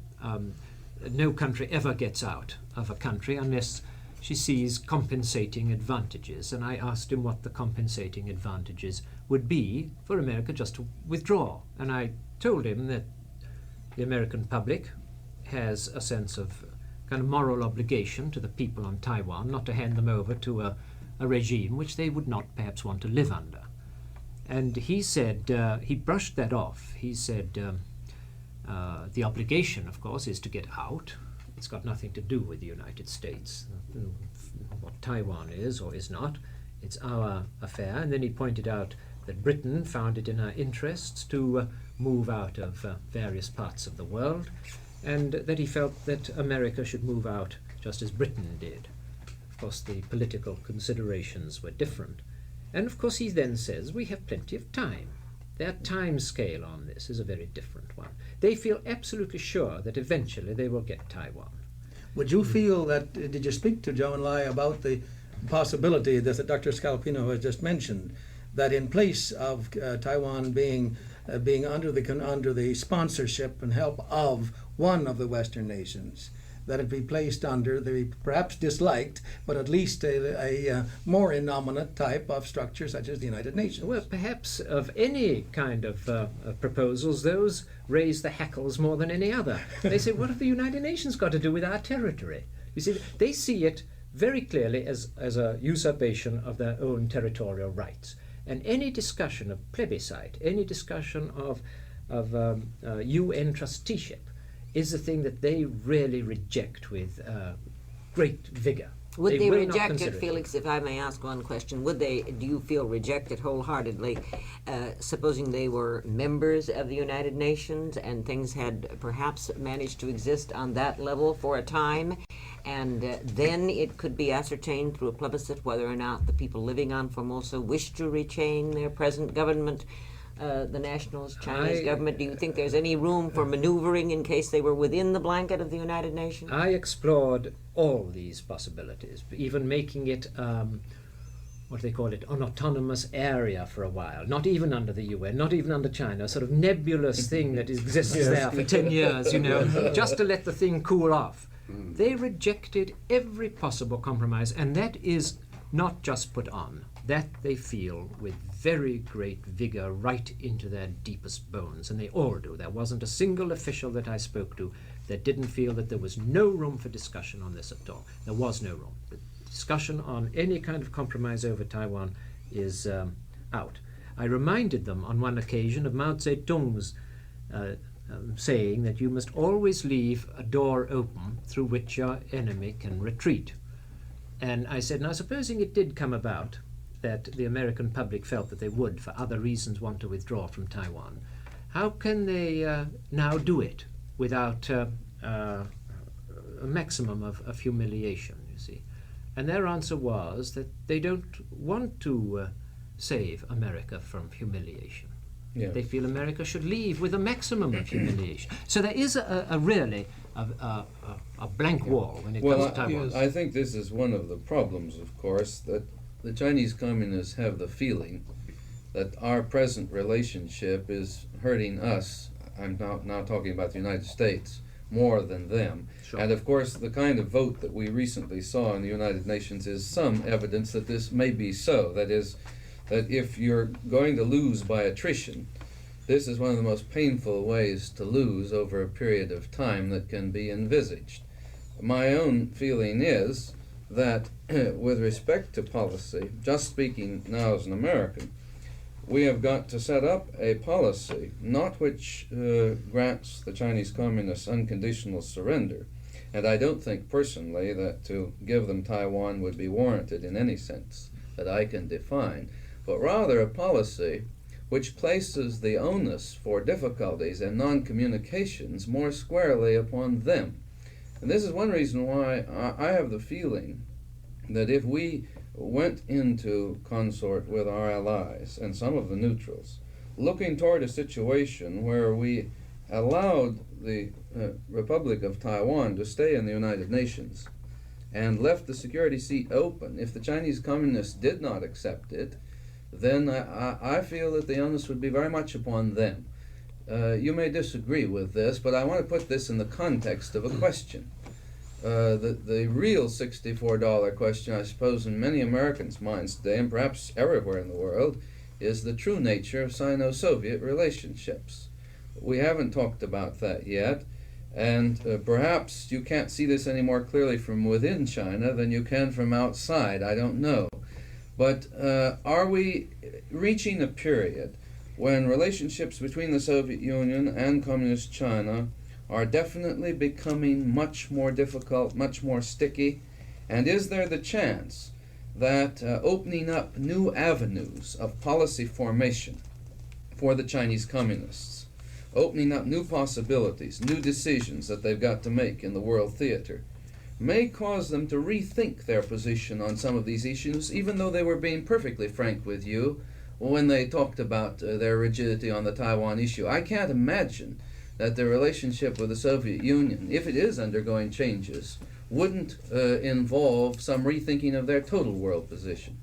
No country ever gets out of a country unless she sees compensating advantages. And I asked him what the compensating advantages would be for America just to withdraw. And I told him that the American public has a sense of kind of moral obligation to the people on Taiwan not to hand them over to a regime which they would not perhaps want to live under. And he said, he brushed that off. He said, the obligation, of course, is to get out. It's got nothing to do with the United States. What Taiwan is or is not, it's our affair. And then he pointed out that Britain found it in her interests to move out of various parts of the world, and that he felt that America should move out just as Britain did. Of course, the political considerations were different. And of course, he then says, we have plenty of time. Their time scale on this is a very different one. They feel absolutely sure that eventually they will get Taiwan. Would you feel that, did you speak to Joe and Lai about the possibility that Dr. Scalapino has just mentioned, that in place of Taiwan being under the sponsorship and help of one of the Western nations, that it be placed under the perhaps disliked, but at least a more innominate type of structure such as the United Nations? Well, perhaps of any kind of proposals, those raise the hackles more than any other. They say, what have the United Nations got to do with our territory? You see, they see it very clearly as a usurpation of their own territorial rights. And any discussion of plebiscite, any discussion of UN trusteeship, is a thing that they really reject with great vigor. Would they will not reject consider it, Felix, if I may ask one question? Would they, do you feel, reject it wholeheartedly, supposing they were members of the United Nations and things had perhaps managed to exist on that level for a time, and then it could be ascertained through a plebiscite whether or not the people living on Formosa wish to retain their present government, the nationalist Chinese government? Do you think there's any room for maneuvering in case they were within the blanket of the United Nations? I explored all these possibilities, even making it, what do they call it, an autonomous area for a while, not even under the UN, not even under China, a sort of nebulous thing that exists there for 10 years, you know, just to let the thing cool off. They rejected every possible compromise, and that is not just put on. That they feel with very great vigor right into their deepest bones, and they all do. There wasn't a single official that I spoke to that didn't feel that there was no room for discussion on this at all. There was no room. The discussion on any kind of compromise over Taiwan is out. I reminded them on one occasion of Mao Zedong's saying that you must always leave a door open through which your enemy can retreat. And I said, now supposing it did come about that the American public felt that they would, for other reasons, want to withdraw from Taiwan, how can they now do it without a maximum of humiliation, you see? And their answer was that they don't want to save America from humiliation. Yeah. They feel America should leave with a maximum of humiliation. So there is a really a blank wall when it comes to Taiwan. I think this is one of the problems, of course, that the Chinese Communists have the feeling that our present relationship is hurting us. I'm now talking about the United States more than them. Sure. And of course, the kind of vote that we recently saw in the United Nations is some evidence that this may be so. That is, that if you're going to lose by attrition, this is one of the most painful ways to lose over a period of time that can be envisaged. My own feeling is that with respect to policy, just speaking now as an American, we have got to set up a policy not which grants the Chinese Communists unconditional surrender, and I don't think personally that to give them Taiwan would be warranted in any sense that I can define, but rather a policy which places the onus for difficulties and non-communications more squarely upon them. And this is one reason why I have the feeling that if we went into consort with our allies and some of the neutrals, looking toward a situation where we allowed the Republic of Taiwan to stay in the United Nations and left the security seat open, if the Chinese Communists did not accept it, then I feel that the onus would be very much upon them. You may disagree with this, but I want to put this in the context of a question. The real $64 question, I suppose, in many Americans' minds today, and perhaps everywhere in the world, is the true nature of Sino-Soviet relationships. We haven't talked about that yet, and perhaps you can't see this any more clearly from within China than you can from outside. I don't know. But are we reaching a period when relationships between the Soviet Union and Communist China are definitely becoming much more difficult, much more sticky? And is there the chance that opening up new avenues of policy formation for the Chinese Communists, opening up new possibilities, new decisions that they've got to make in the world theater, may cause them to rethink their position on some of these issues, even though they were being perfectly frank with you when they talked about their rigidity on the Taiwan issue? I can't imagine that the relationship with the Soviet Union, if it is undergoing changes, wouldn't involve some rethinking of their total world position.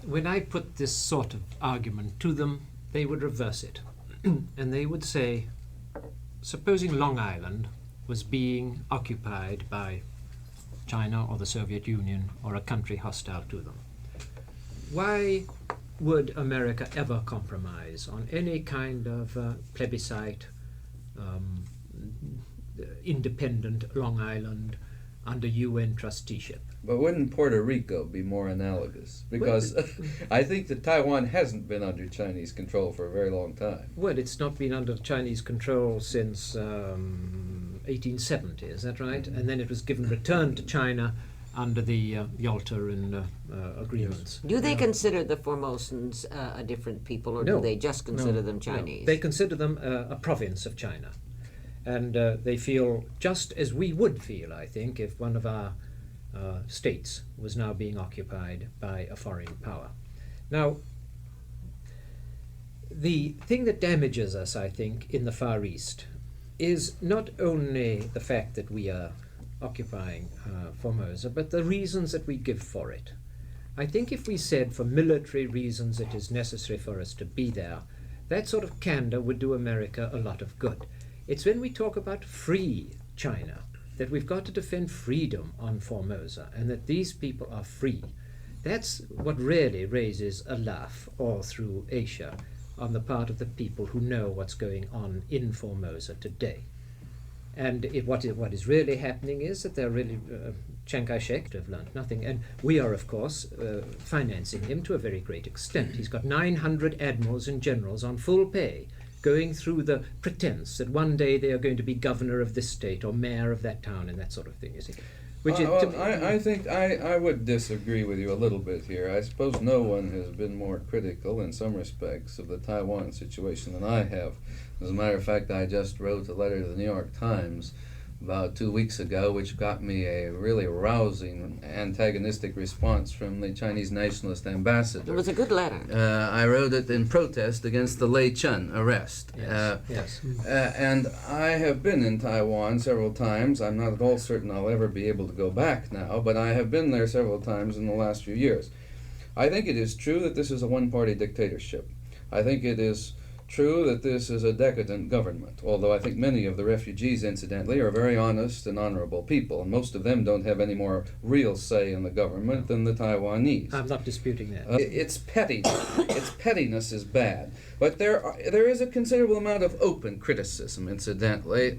When I put this sort of argument to them, they would reverse it. And they would say, supposing Long Island was being occupied by China or the Soviet Union or a country hostile to them, why would America ever compromise on any kind of plebiscite, independent Long Island under UN trusteeship? But wouldn't Puerto Rico be more analogous? Because I think that Taiwan hasn't been under Chinese control for a very long time. Well, it's not been under Chinese control since 1870, is that right? And then it was given return to China under the Yalta and agreements. Do they consider the Formosans a different people, or No. do they just consider them No. Chinese? They consider them a province of China. And they feel just as we would feel, I think, if one of our states was now being occupied by a foreign power. Now, the thing that damages us, I think, in the Far East is not only the fact that we are occupying Formosa, but the reasons that we give for it. I think if we said for military reasons it is necessary for us to be there, that sort of candor would do America a lot of good. It's when we talk about free China, that we've got to defend freedom on Formosa, and that these people are free. That's what really raises a laugh all through Asia on the part of the people who know what's going on in Formosa today. And what is really happening is that they're really, Chiang Kai-shek have learned nothing. And we are, of course, financing him to a very great extent. He's got 900 admirals and generals on full pay, going through the pretense that one day they are going to be governor of this state or mayor of that town and that sort of thing, you see. I think I would disagree with you a little bit here. I suppose no one has been more critical in some respects of the Taiwan situation than I have. As a matter of fact, I just wrote a letter to the New York Times about 2 weeks ago, which got me a really rousing antagonistic response from the Chinese nationalist ambassador. It was a good letter. I wrote it in protest against the Lei Chun arrest. Yes. And I have been in Taiwan several times. I'm not at all certain I'll ever be able to go back now, but I have been there several times in the last few years. I think it is true that this is a one-party dictatorship. I think it is true that this is a decadent government, although I think many of the refugees, incidentally, are very honest and honorable people, and most of them don't have any more real say in the government than the Taiwanese. I'm not disputing that. It's pettiness. Its pettiness is bad. But there is a considerable amount of open criticism, incidentally,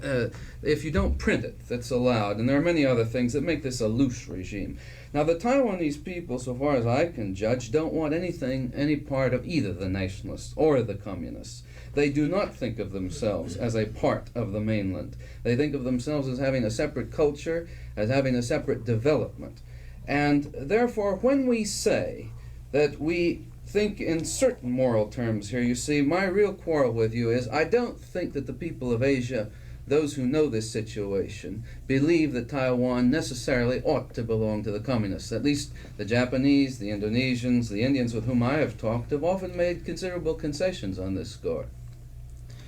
if you don't print it, that's allowed. And there are many other things that make this a loose regime. Now, the Taiwanese people, so far as I can judge, don't want any part of either the nationalists or the communists. They do not think of themselves as a part of the mainland. They think of themselves as having a separate culture, as having a separate development. And therefore, when we say that we think in certain moral terms here, you see, my real quarrel with you is I don't think that the people of Asia, those who know this situation, believe that Taiwan necessarily ought to belong to the communists. At least the Japanese, the Indonesians, the Indians with whom I have talked have often made considerable concessions on this score.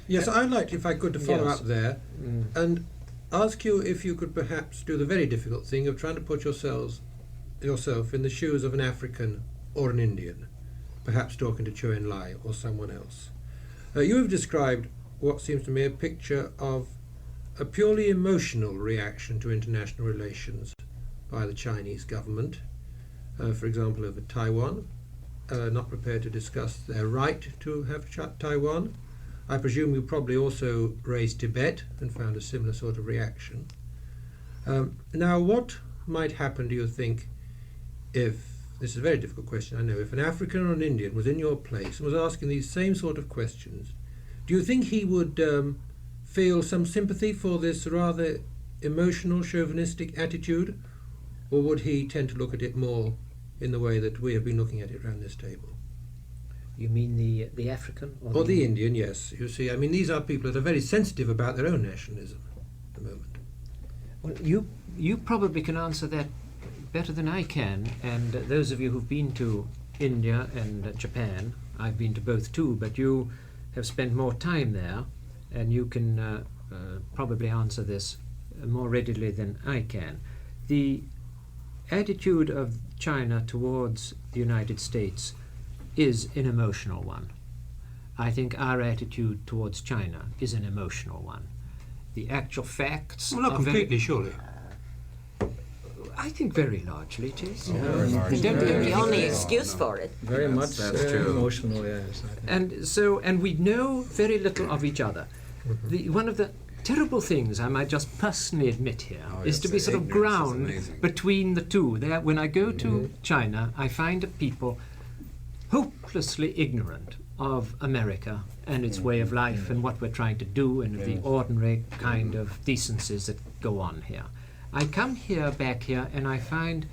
Yes, I'd like, if I could, to follow Yes. up there and ask you if you could perhaps do the very difficult thing of trying to put yourself in the shoes of an African or an Indian, perhaps talking to Chou En-lai or someone else. You have described what seems to me a picture of a purely emotional reaction to international relations by the Chinese government, for example, over Taiwan, not prepared to discuss their right to have Taiwan. I presume you probably also raised Tibet and found a similar sort of reaction. Now, what might happen, do you think, if, this is a very difficult question, I know, if an African or an Indian was in your place and was asking these same sort of questions, do you think he would feel some sympathy for this rather emotional, chauvinistic attitude, or would he tend to look at it more in the way that we have been looking at it around this table? You mean the African? Or the Indian, yes. You see, I mean, these are people that are very sensitive about their own nationalism at the moment. Well, you probably can answer that better than I can, and those of you who've been to India and Japan, I've been to both too, but you have spent more time there, and you can probably answer this more readily than I can. The attitude of China towards the United States is an emotional one. I think our attitude towards China is an emotional one. The actual facts... Well, not are completely, surely. I think very largely it is. Very largely. The only No, excuse no. for it. Very much That's true. emotional, yes. I think. And we know very little of each other. One of the terrible things I might just personally admit here Oh, is yes, to be the sort of ignorance is ground amazing. between the two. When I go to China, I find a people hopelessly ignorant of America and its way of life and what we're trying to do and the ordinary kind of decencies that go on here. I come back here, and I find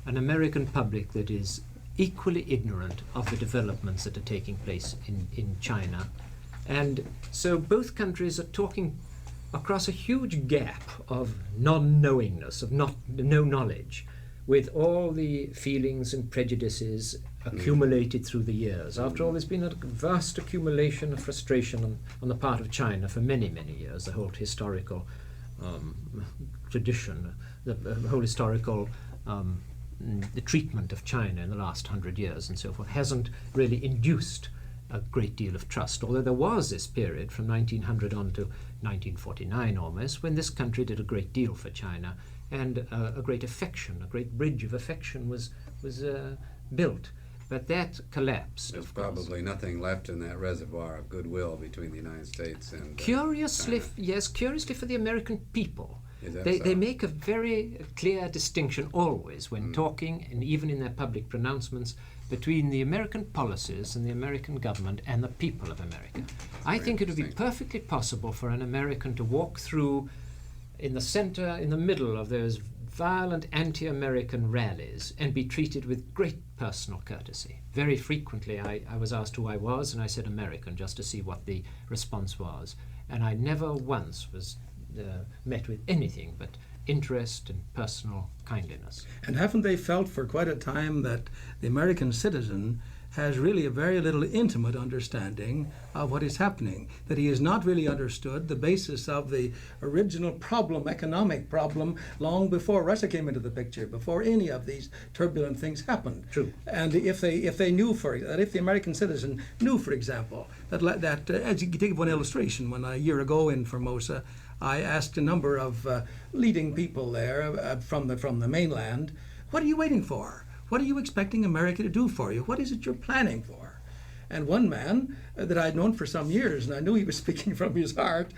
an American public that is equally ignorant of the developments that are taking place in China. And so both countries are talking across a huge gap of non-knowingness, of no knowledge, with all the feelings and prejudices accumulated through the years. After all, there's been a vast accumulation of frustration on the part of China for many, many years. The whole historical tradition, the whole historical the treatment of China in the last 100 years and so forth hasn't really induced a great deal of trust, although there was this period from 1900 on to 1949 almost, when this country did a great deal for China, and a great affection, a great bridge of affection was built. But that collapsed, There's of course. probably nothing left in that reservoir of goodwill between the United States and Curiously, China. yes, curiously for the American people. Is that They so? make a very clear distinction always when talking, and even in their public pronouncements, between the American policies and the American government and the people of America. I think it would be interesting. perfectly possible for an American to walk through in the center, in the middle of those violent anti-American rallies and be treated with great personal courtesy. Very frequently I was asked who I was, and I said American, just to see what the response was. And I never once was met with anything but interest and personal kindliness. And haven't they felt for quite a time that the American citizen has really a very little intimate understanding of what is happening, that he has not really understood the basis of the original problem, economic problem, long before Russia came into the picture, before any of these turbulent things happened. True. And if they knew, if the American citizen knew, for example, that as you take one illustration, when a year ago in Formosa, I asked a number of leading people there from the mainland, what are you waiting for? What are you expecting America to do for you? What is it you're planning for? And one man that I'd known for some years, and I knew he was speaking from his heart,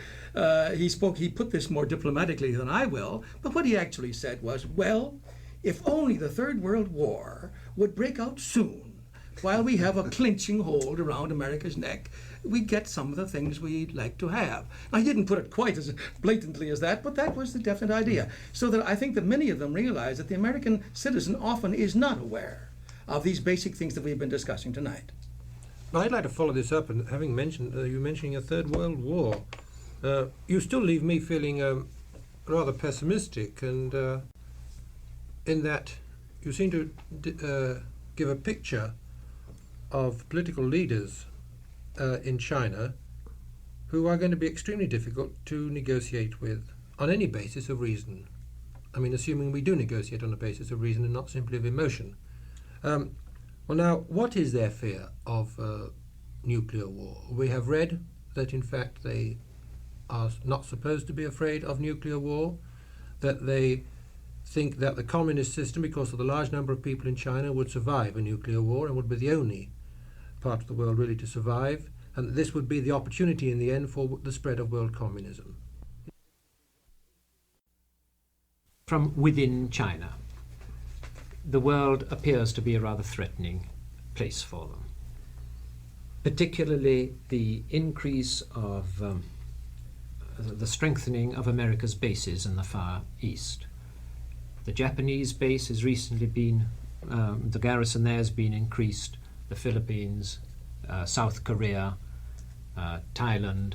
he put this more diplomatically than I will, but what he actually said was, well, if only the Third World War would break out soon, while we have a clinching hold around America's neck, we get some of the things we'd like to have. I didn't put it quite as blatantly as that, but that was the definite idea. So that I think that many of them realize that the American citizen often is not aware of these basic things that we've been discussing tonight. But I'd like to follow this up, and having mentioned you mentioning a Third World War, you still leave me feeling rather pessimistic, and in that you seem to give a picture of political leaders in China who are going to be extremely difficult to negotiate with on any basis of reason. I mean, assuming we do negotiate on a basis of reason and not simply of emotion. Well, now, what is their fear of nuclear war? We have read that, in fact, they are not supposed to be afraid of nuclear war, that they think that the communist system, because of the large number of people in China, would survive a nuclear war and would be the only part of the world really to survive, and this would be the opportunity in the end for the spread of world communism. From within China, the world appears to be a rather threatening place for them. Particularly the increase of the strengthening of America's bases in the Far East. The Japanese base has recently been, the garrison there has been increased. The Philippines, South Korea, Thailand,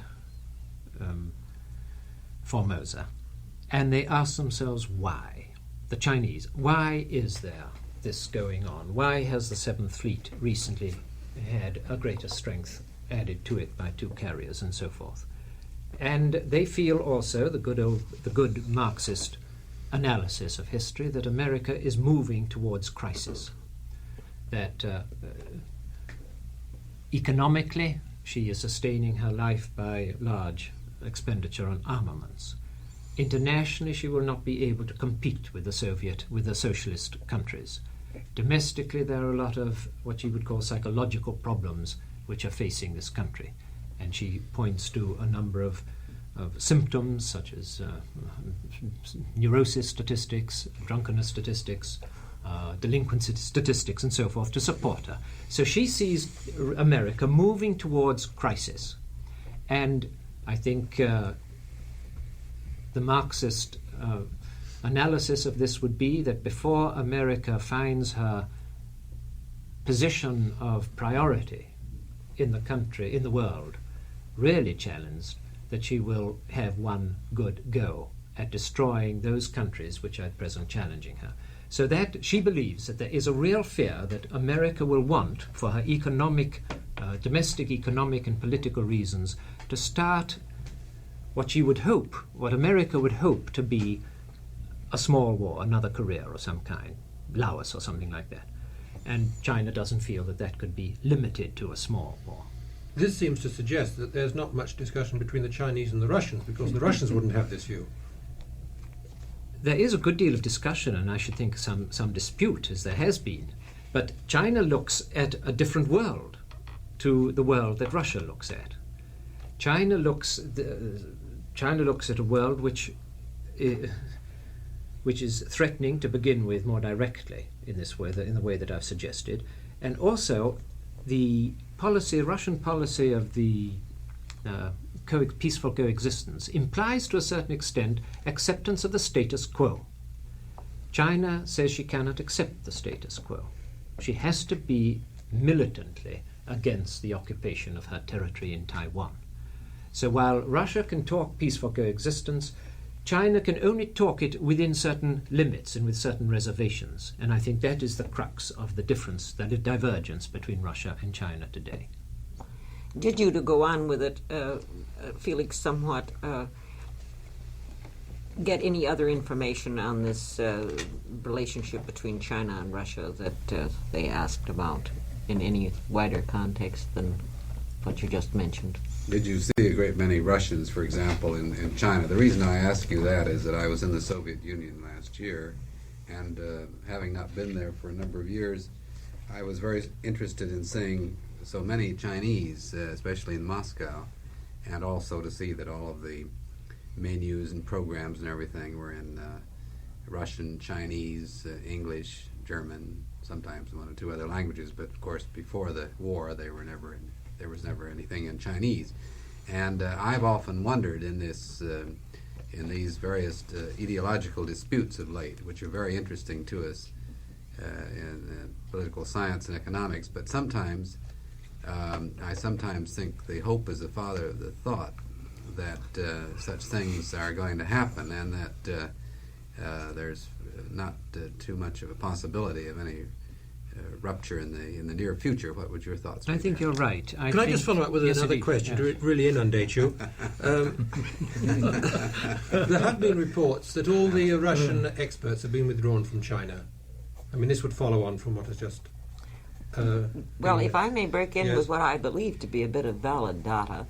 Formosa. And they ask themselves why. The Chinese, why is there this going on? Why has the Seventh Fleet recently had a greater strength added to it by 2 carriers and so forth? And they feel also, the good Marxist analysis of history, that America is moving towards crisis. That economically she is sustaining her life by large expenditure on armaments. Internationally she will not be able to compete with the socialist countries. Domestically there are a lot of what you would call psychological problems which are facing this country, and she points to a number of symptoms such as neurosis statistics, drunkenness statistics, delinquency statistics and so forth to support her. So she sees America moving towards crisis. And I think the Marxist analysis of this would be that before America finds her position of priority in the country, in the world, really challenged, that she will have one good go at destroying those countries which are at present challenging her. So that she believes that there is a real fear that America will want, for her economic, domestic economic and political reasons, to start what America would hope to be a small war, another Korea or some kind, Laos or something like that. And China doesn't feel that that could be limited to a small war. This seems to suggest that there's not much discussion between the Chinese and the Russians, because the Russians wouldn't have this view. There is a good deal of discussion, and I should think some dispute, as there has been. But China looks at a different world to the world that Russia looks at. China looks at a world which is threatening to begin with more directly in this way, in the way that I've suggested, and also the Russian policy of the peaceful coexistence implies to a certain extent acceptance of the status quo. China says she cannot accept the status quo. She has to be militantly against the occupation of her territory in Taiwan. So while Russia can talk peaceful coexistence, China can only talk it within certain limits and with certain reservations. And I think that is the crux of the difference, the divergence between Russia and China today. Did you, to go on with it, Felix, somewhat get any other information on this relationship between China and Russia that they asked about in any wider context than what you just mentioned? Did you see a great many Russians, for example, in China? The reason I ask you that is that I was in the Soviet Union last year, and having not been there for a number of years, I was very interested in seeing so many Chinese, especially in Moscow, and also to see that all of the menus and programs and everything were in Russian, Chinese, English, German, sometimes one or two other languages, but of course before the war there was never anything in Chinese. And I've often wondered in these various ideological disputes of late, which are very interesting to us in political science and economics, but sometimes I sometimes think the hope is the father of the thought that such things are going to happen, and that there's not too much of a possibility of any rupture in the near future. What would your thoughts be? I think you're right. Can I just follow up with another question to really inundate you? There have been reports that all the Russian experts have been withdrawn from China. I mean, this would follow on from what has just... well, if I may break in Yes. with what I believe to be a bit of valid data,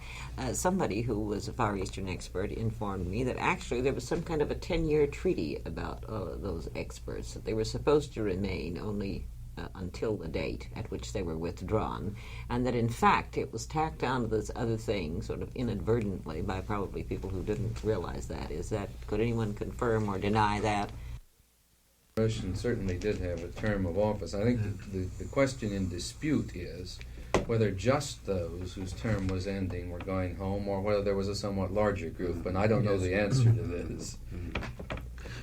somebody who was a Far Eastern expert informed me that actually there was some kind of a 10-year treaty about those experts, that they were supposed to remain only until the date at which they were withdrawn, and that in fact it was tacked on to this other thing sort of inadvertently by probably people who didn't realize that. Could anyone confirm or deny that? Russians certainly did have a term of office. I think the question in dispute is whether just those whose term was ending were going home, or whether there was a somewhat larger group, and I don't know the answer to this.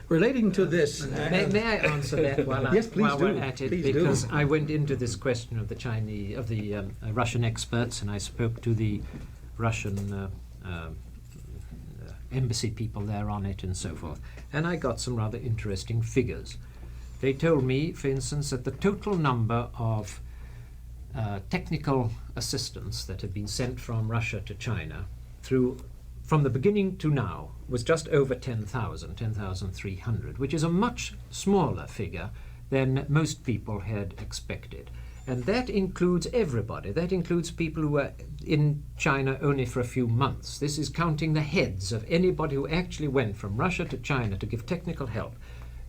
Relating to this... May I answer that while, Yes, please while do. we're at it? Please do. Because I went into this question of the Russian experts, and I spoke to the Russian embassy people there on it and so forth. And I got some rather interesting figures. They told me, for instance, that the total number of technical assistance that had been sent from Russia to China from the beginning to now was just over 10,000, 10,300, which is a much smaller figure than most people had expected. And that includes everybody. That includes people who were in China only for a few months. This is counting the heads of anybody who actually went from Russia to China to give technical help.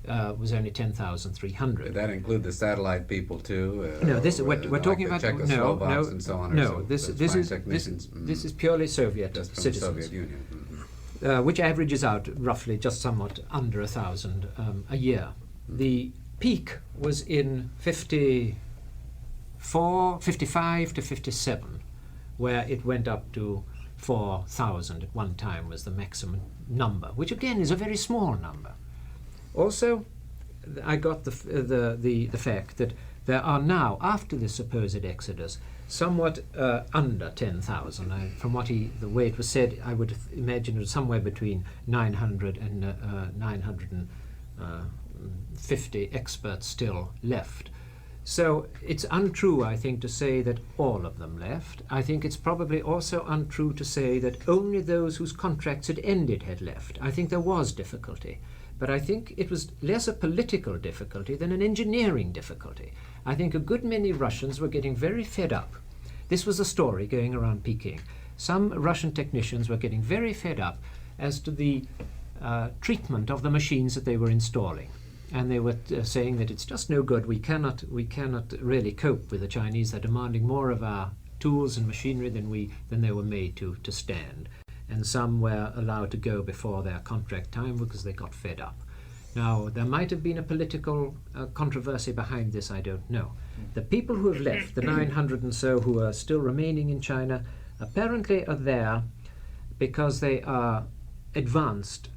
Was only 10,300. Did that include the satellite people too? No, we're like talking the about Czechoslovaks and so on. No, this is purely Soviet just from citizens, the Soviet Union. which averages out roughly just somewhat under 1,000 a year. The peak was in 55 to 57, where it went up to 4,000 at one time was the maximum number, which again is a very small number. Also, I got the fact that there are now, after the supposed exodus, somewhat under 10,000. From the way it was said, I would imagine it was somewhere between 900 and 950 experts still left. So it's untrue, I think, to say that all of them left. I think it's probably also untrue to say that only those whose contracts had ended had left. I think there was difficulty. But I think it was less a political difficulty than an engineering difficulty. I think a good many Russians were getting very fed up. This was a story going around Peking. Some Russian technicians were getting very fed up as to the treatment of the machines that they were installing. And they were saying that it's just no good. We cannot really cope with the Chinese. They're demanding more of our tools and machinery than they were made to stand. And some were allowed to go before their contract time because they got fed up. Now, there might have been a political controversy behind this, I don't know. The people who have left, the 900 and so who are still remaining in China, apparently are there because they are advanced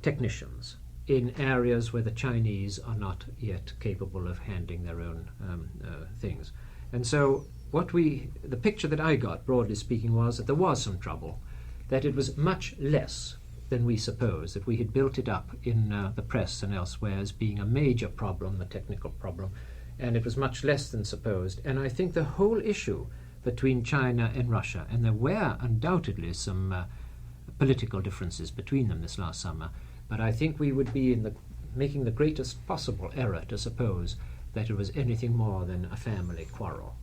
technicians in areas where the Chinese are not yet capable of handling their own things. And so the picture that I got, broadly speaking, was that there was some trouble, that it was much less than we suppose, that we had built it up in the press and elsewhere as being a major problem, a technical problem, and it was much less than supposed. And I think the whole issue between China and Russia, and there were undoubtedly some political differences between them this last summer, but I think we would be making the greatest possible error to suppose that it was anything more than a family quarrel.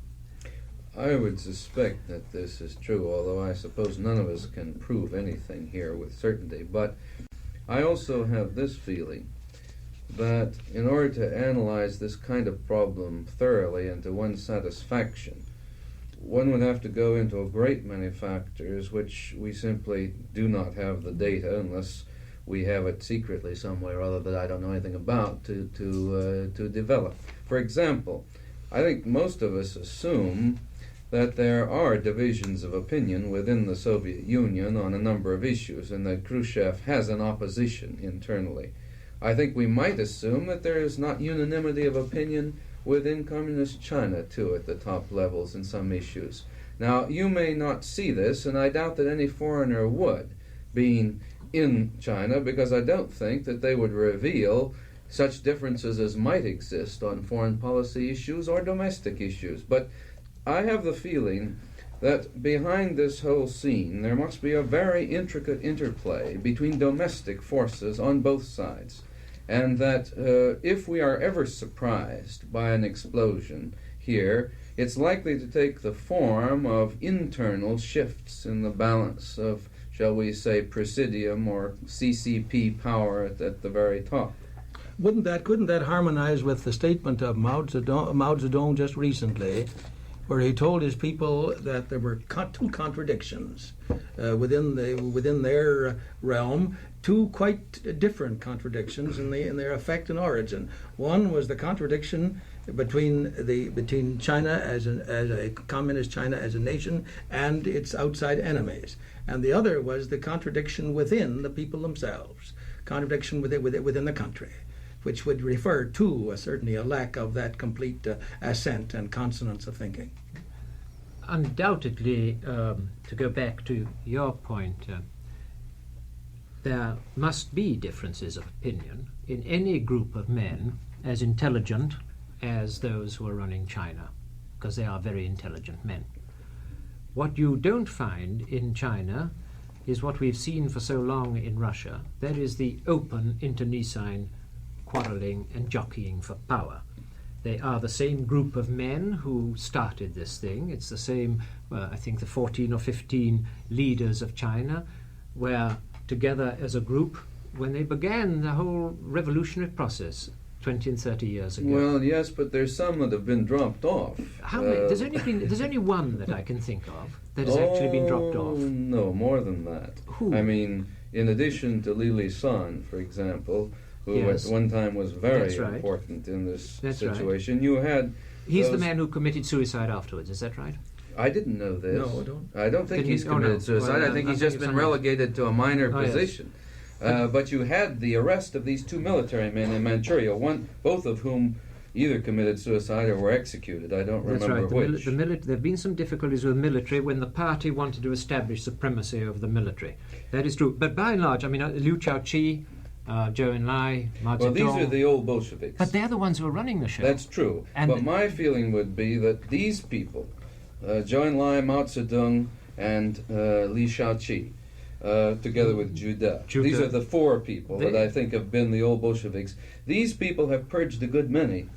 I would suspect that this is true, although I suppose none of us can prove anything here with certainty. But I also have this feeling that in order to analyze this kind of problem thoroughly and to one's satisfaction, one would have to go into a great many factors which we simply do not have the data, unless we have it secretly somewhere or other that I don't know anything about, to develop. For example, I think most of us assume that there are divisions of opinion within the Soviet Union on a number of issues, and that Khrushchev has an opposition internally. I think we might assume that there is not unanimity of opinion within Communist China, too, at the top levels in some issues. Now, you may not see this, and I doubt that any foreigner would, being in China, because I don't think that they would reveal such differences as might exist on foreign policy issues or domestic issues. But I have the feeling that behind this whole scene there must be a very intricate interplay between domestic forces on both sides, and that if we are ever surprised by an explosion here, it's likely to take the form of internal shifts in the balance of, shall we say, presidium or CCP power at the very top. Couldn't that harmonize with the statement of Mao Zedong just recently, where he told his people that there were two contradictions within their realm, two quite different contradictions in their effect and origin. One was the contradiction between China as a communist China as a nation and its outside enemies, and the other was the contradiction within the people themselves, contradiction within the country, which would refer to certainly a lack of that complete assent and consonance of thinking. Undoubtedly, to go back to your point, there must be differences of opinion in any group of men as intelligent as those who are running China, because they are very intelligent men. What you don't find in China is what we've seen for so long in Russia, that is the open internecine quarreling and jockeying for power. They are the same group of men who started this thing. It's the same, I think the 14 or 15 leaders of China were together as a group when they began the whole revolutionary process 20 and 30 years ago. Well, yes, but there's some that have been dropped off. How many? There's only one that I can think of that has actually been dropped off. No, more than that. Who? I mean, in addition to Li San, for example, who Yes. at one time was very That's right. important in this That's right. situation, you had... He's the those- man who committed suicide afterwards, is that right? I didn't know this. No, I don't. I don't think Didn't he's he? Oh, no. committed suicide. Well, I think I'm he's just thinking been of someone relegated to a minor Oh, yes. position. But you had the arrest of these two military men in Manchuria, both of whom either committed suicide or were executed. I don't That's remember right. which. There have been some difficulties with the military when the party wanted to establish supremacy over the military. That is true. But by and large, I mean, Liu Shaoqi, Zhou Enlai, Mao Zedong... Well, these are the old Bolsheviks. But they're the ones who are running the show. That's true. And but my feeling would be that these people, Zhou Enlai, Mao Zedong, and Li Shaoqi, together with Juda. These are the four people that I think have been the old Bolsheviks. These people have purged a good many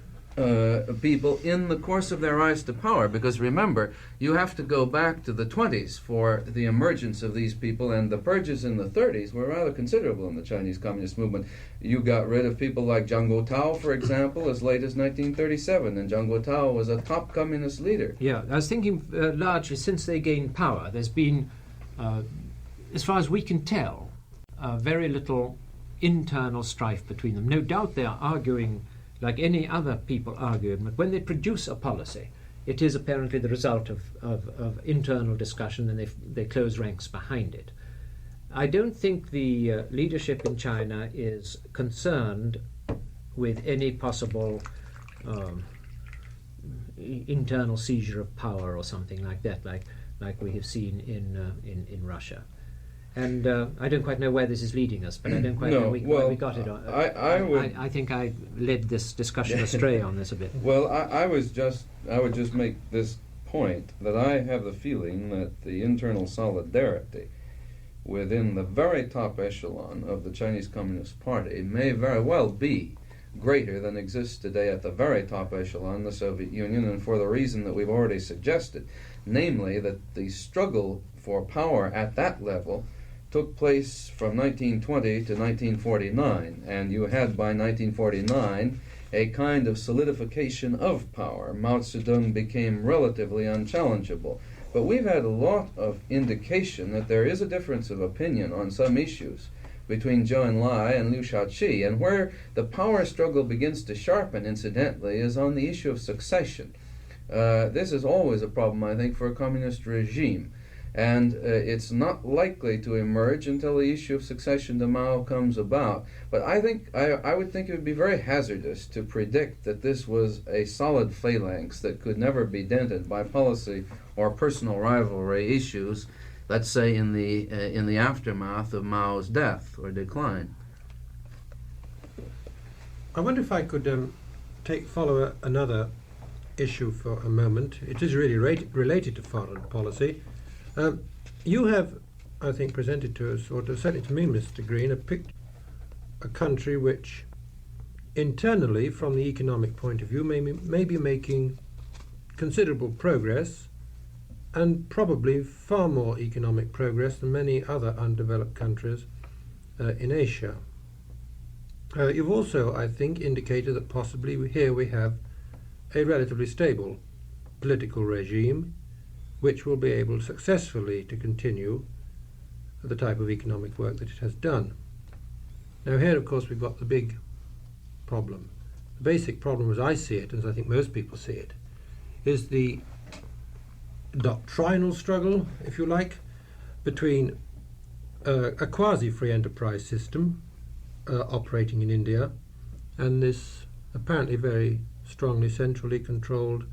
people in the course of their rise to power, because remember, you have to go back to the 20s for the emergence of these people, and the purges in the 30s were rather considerable in the Chinese Communist movement. You got rid of people like Zhang Guotao, for example, as late as 1937, and Zhang Guotao was a top communist leader. Yeah, I was thinking largely since they gained power, there's been, as far as we can tell, very little internal strife between them. No doubt they are arguing like any other people argue, but when they produce a policy, it is apparently the result of internal discussion, and they close ranks behind it. I don't think the leadership in China is concerned with any possible internal seizure of power or something like that, like we have seen in Russia. And I don't quite know where this is leading us, but I don't quite know where we got it on. I think I led this discussion astray on this a bit. Well, I would just make this point that I have the feeling that the internal solidarity within the very top echelon of the Chinese Communist Party may very well be greater than exists today at the very top echelon, the Soviet Union, and for the reason that we've already suggested, namely that the struggle for power at that level took place from 1920 to 1949, and you had by 1949 a kind of solidification of power. Mao Zedong became relatively unchallengeable. But we've had a lot of indication that there is a difference of opinion on some issues between Zhou Enlai and Liu Shaoqi, and where the power struggle begins to sharpen, incidentally, is on the issue of succession. This is always a problem, I think, for a communist regime. And it's not likely to emerge until the issue of succession to Mao comes about. But I would think it would be very hazardous to predict that this was a solid phalanx that could never be dented by policy or personal rivalry issues, let's say in the aftermath of Mao's death or decline. I wonder if I could follow another issue for a moment. It is really related to foreign policy. You have, I think, presented to us, or certainly to me, Mr. Greene, a country which internally, from the economic point of view, may be making considerable progress, and probably far more economic progress than many other undeveloped countries in Asia. You've also, I think, indicated that possibly here we have a relatively stable political regime which will be able successfully to continue the type of economic work that it has done. Now here, of course, we've got the big problem. The basic problem, as I see it, and as I think most people see it, is the doctrinal struggle, if you like, between a quasi-free enterprise system operating in India and this apparently very strongly centrally controlled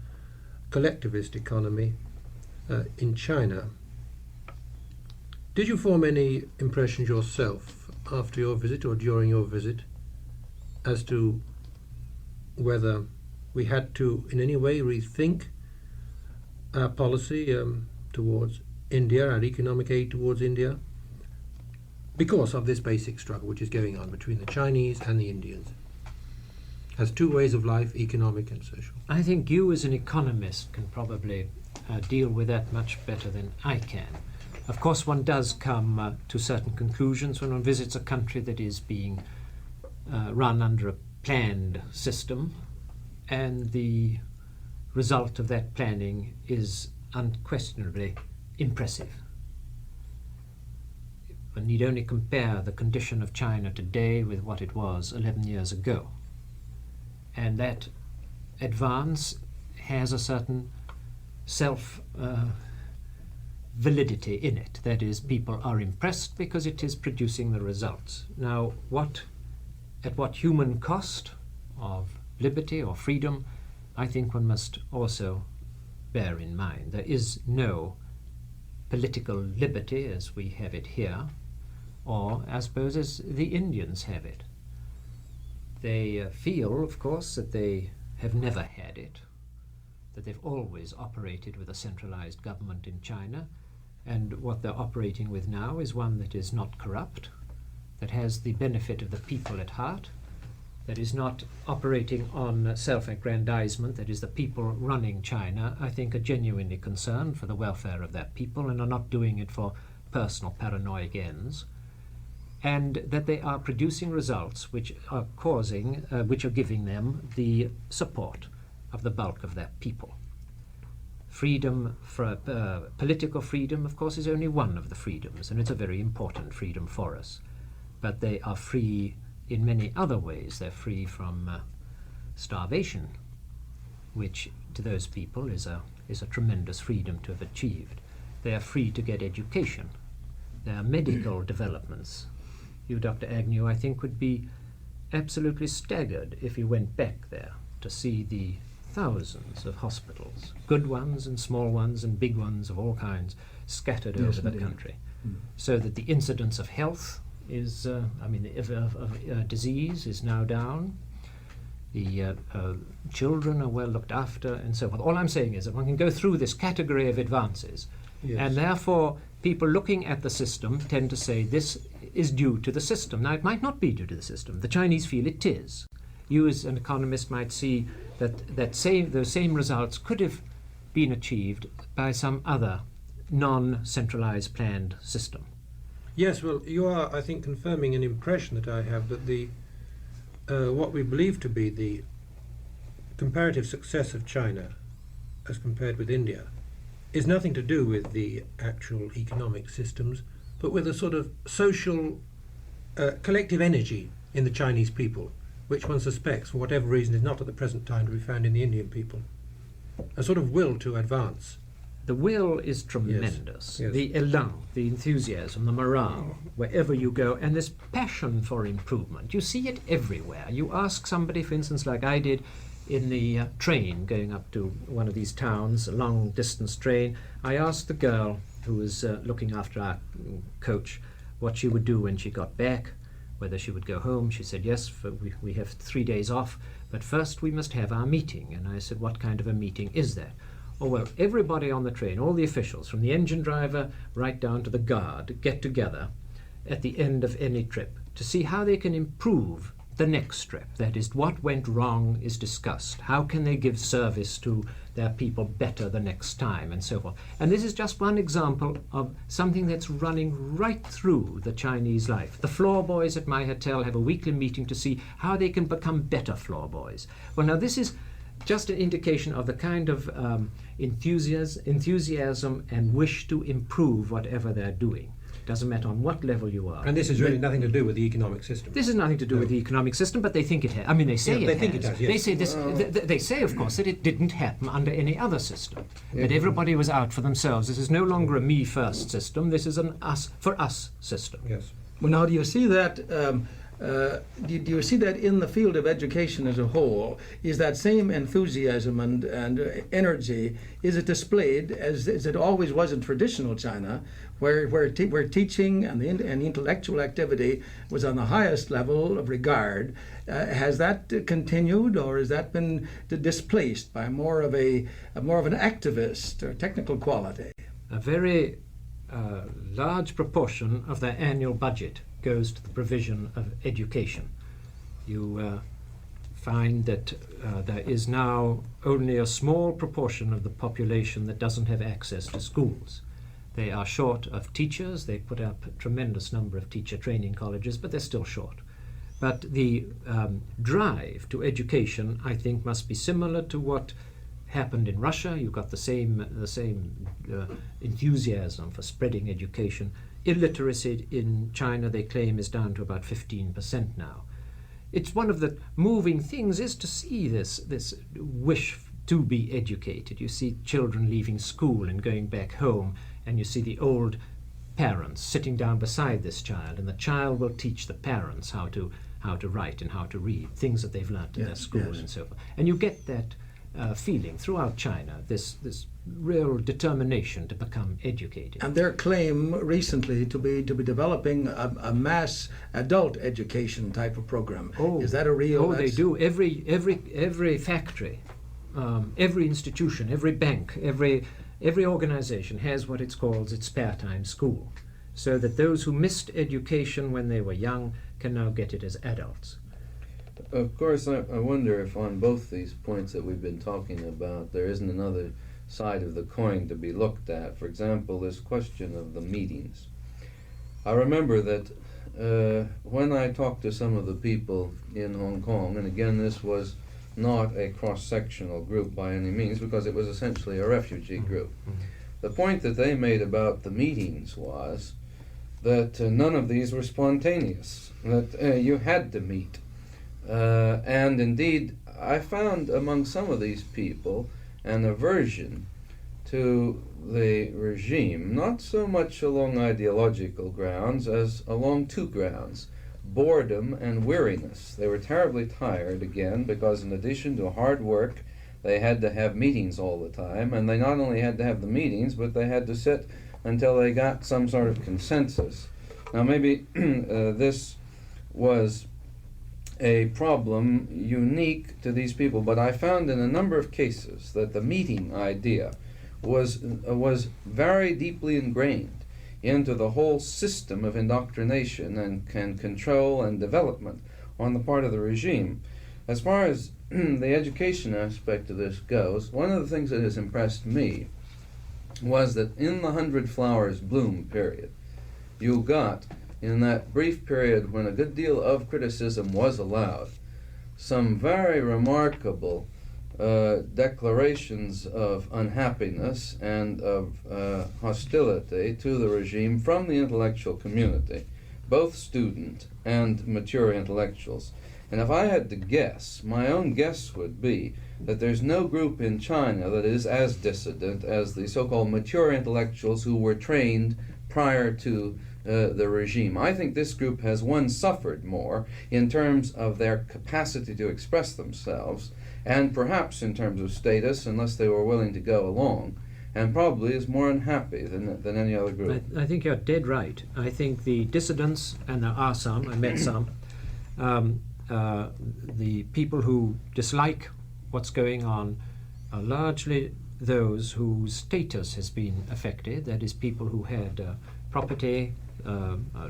collectivist economy in China. Did you form any impressions yourself after your visit or during your visit as to whether we had to in any way rethink our policy towards India, our economic aid towards India, because of this basic struggle which is going on between the Chinese and the Indians as two ways of life, economic and social? I think you as an economist can probably deal with that much better than I can. Of course, one does come to certain conclusions when one visits a country that is being run under a planned system, and the result of that planning is unquestionably impressive. One need only compare the condition of China today with what it was 11 years ago. And that advance has a certain self-validity in it. That is, people are impressed because it is producing the results. Now, at what human cost of liberty or freedom, I think one must also bear in mind. There is no political liberty as we have it here, or I suppose as the Indians have it. They feel, of course, that they have never had it, that they've always operated with a centralized government in China, and what they're operating with now is one that is not corrupt, that has the benefit of the people at heart, that is not operating on self-aggrandizement, that is the people running China, I think, are genuinely concerned for the welfare of their people and are not doing it for personal paranoid ends, and that they are producing results which are giving them the support of the bulk of their people. Freedom, political freedom, of course, is only one of the freedoms, and it's a very important freedom for us. But they are free in many other ways. They're free from starvation, which to those people is a tremendous freedom to have achieved. They are free to get education. There are medical developments. You, Dr. Agnew, I think would be absolutely staggered if you went back there to see the thousands of hospitals, good ones and small ones and big ones of all kinds, scattered over the country. so that the incidence of health is, of disease is now down. The children are well looked after, and so forth. All I'm saying is that one can go through this category of advances, and therefore people looking at the system tend to say this is due to the system. Now, it might not be due to the system. The Chinese feel it is. You, as an economist, might see that those same results could have been achieved by some other non-centralized planned system. Yes, well, you are, I think, confirming an impression that I have that the what we believe to be the comparative success of China as compared with India is nothing to do with the actual economic systems, but with a sort of social collective energy in the Chinese people, which one suspects, for whatever reason, is not at the present time to be found in the Indian people. A sort of will to advance. The will is tremendous. Yes. The elan, the enthusiasm, the morale, wherever you go, and this passion for improvement. You see it everywhere. You ask somebody, for instance, like I did in the train going up to one of these towns, a long-distance train. I asked the girl who was looking after our coach what she would do when she got back, whether she would go home. She said, yes, we have 3 days off, but first we must have our meeting. And I said, what kind of a meeting is that? Oh, well, everybody on the train, all the officials, from the engine driver right down to the guard, get together at the end of any trip to see how they can improve the next trip. That is, what went wrong is discussed. How can they give service to their people better the next time, and so forth. And this is just one example of something that's running right through the Chinese life. The floor boys at my hotel have a weekly meeting to see how they can become better floor boys. Well, now this is just an indication of the kind of enthusiasm and wish to improve whatever they're doing. Doesn't matter on what level you are. And this is really nothing to do with the economic system. This has nothing to do with the economic system, but they think it has. I mean, they say they think it has, yes. They say this. They say, of course, that it didn't happen under any other system. That everybody was out for themselves. This is no longer a me first system. This is an us for us system. Yes. Well, now, do you see that? Do you see that in the field of education as a whole? Is that same enthusiasm and energy, is it displayed as it always was in traditional China, where teaching and intellectual activity was on the highest level of regard? Has that continued, or has that been displaced by more of an activist or technical quality? A very large proportion of their annual budget goes to the provision of education. You find that there is now only a small proportion of the population that doesn't have access to schools. They are short of teachers. They put up a tremendous number of teacher training colleges, but they're still short. But the drive to education, I think, must be similar to what happened in Russia. You've got the same enthusiasm for spreading education. Illiteracy in China, they claim, is down to about 15% now. It's one of the moving things is to see this wish to be educated. You see children leaving school and going back home, and you see the old parents sitting down beside this child, and the child will teach the parents how to write and how to read, things that they've learnt in their school and so forth. And you get that feeling throughout China, this real determination to become educated. And their claim recently to be developing a mass adult education type of program. Is that a real? Oh, they do. Every factory, every institution, every bank, every organization has what it calls its spare time school, so that those who missed education when they were young can now get it as adults. Of course, I wonder if on both these points that we've been talking about, there isn't another side of the coin to be looked at. For example, this question of the meetings. I remember that when I talked to some of the people in Hong Kong, and again, this was not a cross-sectional group by any means, because it was essentially a refugee group. The point that they made about the meetings was that none of these were spontaneous, that you had to meet. And indeed, I found among some of these people an aversion to the regime, not so much along ideological grounds as along two grounds: boredom and weariness. They were terribly tired, again, because in addition to hard work, they had to have meetings all the time, and they not only had to have the meetings, but they had to sit until they got some sort of consensus. Now maybe this was a problem unique to these people, but I found in a number of cases that the meeting idea was very deeply ingrained into the whole system of indoctrination and control and development on the part of the regime. As far as the education aspect of this goes, one of the things that has impressed me was that in the 100 Flowers Bloom period, you got, in that brief period when a good deal of criticism was allowed, some very remarkable declarations of unhappiness and of hostility to the regime from the intellectual community, both student and mature intellectuals. And if I had to guess, my own guess would be that there's no group in China that is as dissident as the so-called mature intellectuals who were trained prior to the regime. I think this group has, one, suffered more in terms of their capacity to express themselves, and perhaps in terms of status, unless they were willing to go along, and probably is more unhappy than any other group. I think you're dead right. I think the dissidents, and there are some, I met some, the people who dislike what's going on are largely those whose status has been affected, that is, people who had property,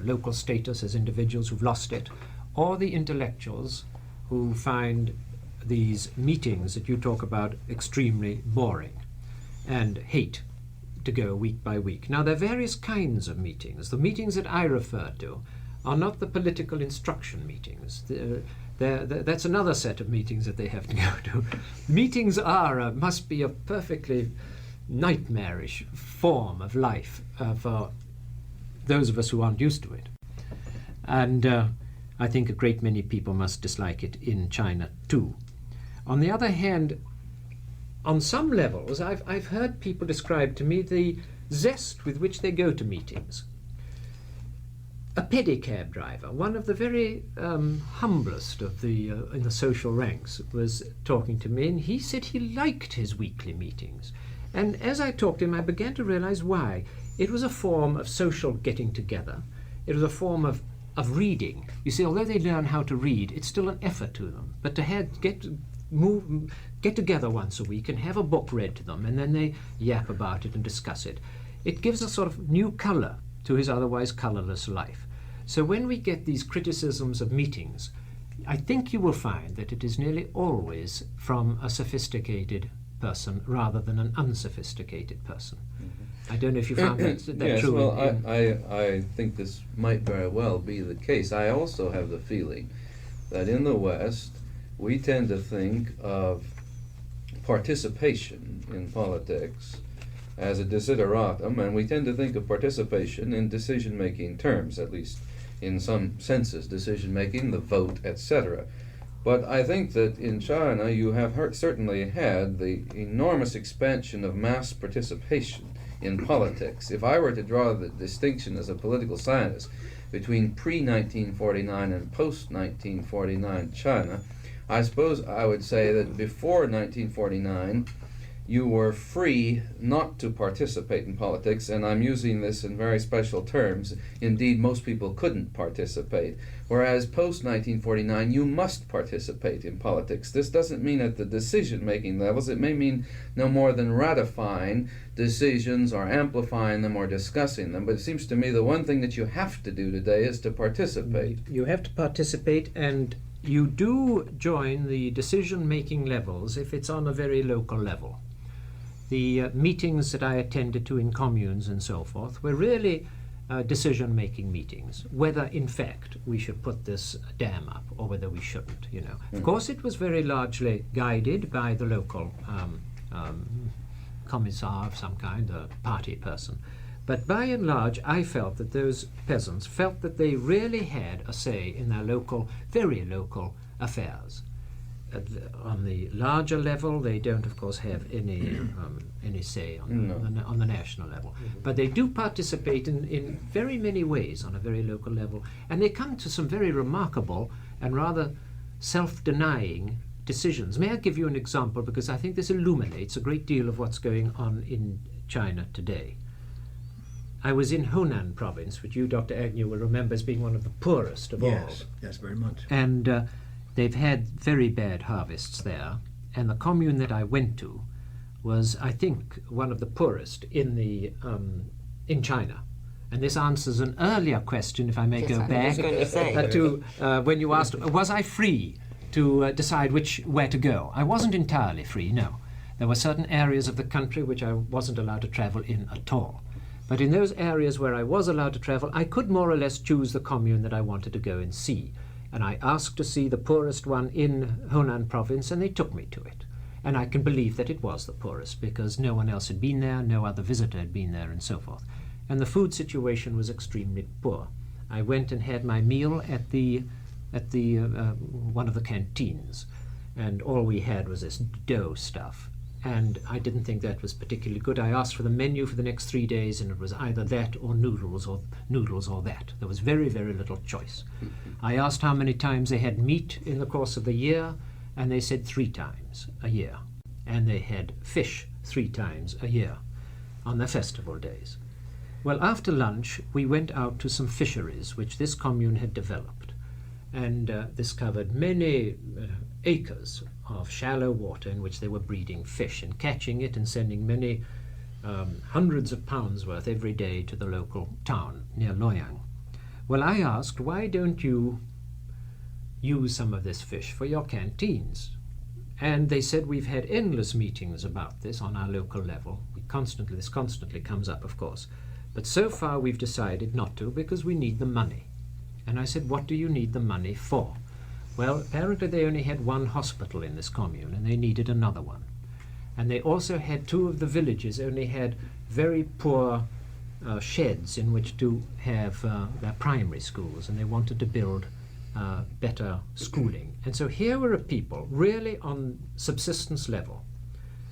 local status as individuals who've lost it, or the intellectuals who find these meetings that you talk about extremely boring and hate to go week by week. Now, there are various kinds of meetings. The meetings that I refer to are not the political instruction meetings. That's another set of meetings that they have to go to. Meetings must be a perfectly nightmarish form of life for those of us who aren't used to it. And I think a great many people must dislike it in China too. On the other hand, on some levels, I've heard people describe to me the zest with which they go to meetings. A pedicab driver, one of the very humblest of the in the social ranks, was talking to me, and he said he liked his weekly meetings. And as I talked to him, I began to realize why. It was a form of social getting together. It was a form of reading. You see, although they learn how to read, it's still an effort to them. But to get together once a week and have a book read to them, and then they yap about it and discuss it, it gives a sort of new colour to his otherwise colourless life. So when we get these criticisms of meetings, I think you will find that it is nearly always from a sophisticated person rather than an unsophisticated person. Mm-hmm. I don't know if you found that yes, true. Well, I think this might very well be the case. I also have the feeling that in the West, we tend to think of participation in politics as a desideratum, and we tend to think of participation in decision-making terms, at least in some senses, decision-making, the vote, etc. But I think that in China you have certainly had the enormous expansion of mass participation in politics. If I were to draw the distinction as a political scientist between pre-1949 and post-1949 China, I suppose I would say that before 1949, you were free not to participate in politics, and I'm using this in very special terms. Indeed, most people couldn't participate. Whereas post-1949, you must participate in politics. This doesn't mean at the decision-making levels. It may mean no more than ratifying decisions or amplifying them or discussing them. But it seems to me the one thing that you have to do today is to participate. You have to participate, and you do join the decision-making levels if it's on a very local level. The meetings that I attended to in communes and so forth were really decision-making meetings, whether in fact we should put this dam up or whether we shouldn't, you know. Of course, it was very largely guided by the local commissar of some kind, a party person. But by and large, I felt that those peasants felt that they really had a say in their local, very local affairs. On the larger level, they don't, of course, have any say on the national level. Mm-hmm. But they do participate in very many ways on a very local level, and they come to some very remarkable and rather self-denying decisions. May I give you an example, because I think this illuminates a great deal of what's going on in China today. I was in Hunan province, which you, Dr. Agnew, will remember as being one of the poorest of all. Yes, very much. And they've had very bad harvests there. And the commune that I went to was, I think, one of the poorest in China. And this answers an earlier question, if I may Yes, go I back, was going to say. to when you asked, was I free to decide where to go? I wasn't entirely free, no. There were certain areas of the country which I wasn't allowed to travel in at all. But in those areas where I was allowed to travel, I could more or less choose the commune that I wanted to go and see. And I asked to see the poorest one in Hunan province, and they took me to it. And I can believe that it was the poorest, because no one else had been there, no other visitor had been there, and so forth. And the food situation was extremely poor. I went and had my meal at the one of the canteens, and all we had was this dough stuff. And I didn't think that was particularly good. I asked for the menu for the next 3 days, and it was either that or noodles or that. There was very, very little choice. I asked how many times they had meat in the course of the year, and they said 3 times a year. And they had fish 3 times a year on their festival days. Well, after lunch, we went out to some fisheries which this commune had developed. And this covered many acres of shallow water in which they were breeding fish and catching it and sending many hundreds of pounds worth every day to the local town near Loyang. Well, I asked, why don't you use some of this fish for your canteens? And they said, we've had endless meetings about this on our local level. This constantly comes up, of course. But so far we've decided not to, because we need the money. And I said, what do you need the money for? Well, apparently they only had 1 hospital in this commune, and they needed another one. And they also had 2 of the villages only had very poor sheds in which to have their primary schools, and they wanted to build better schooling. And so here were a people really on subsistence level,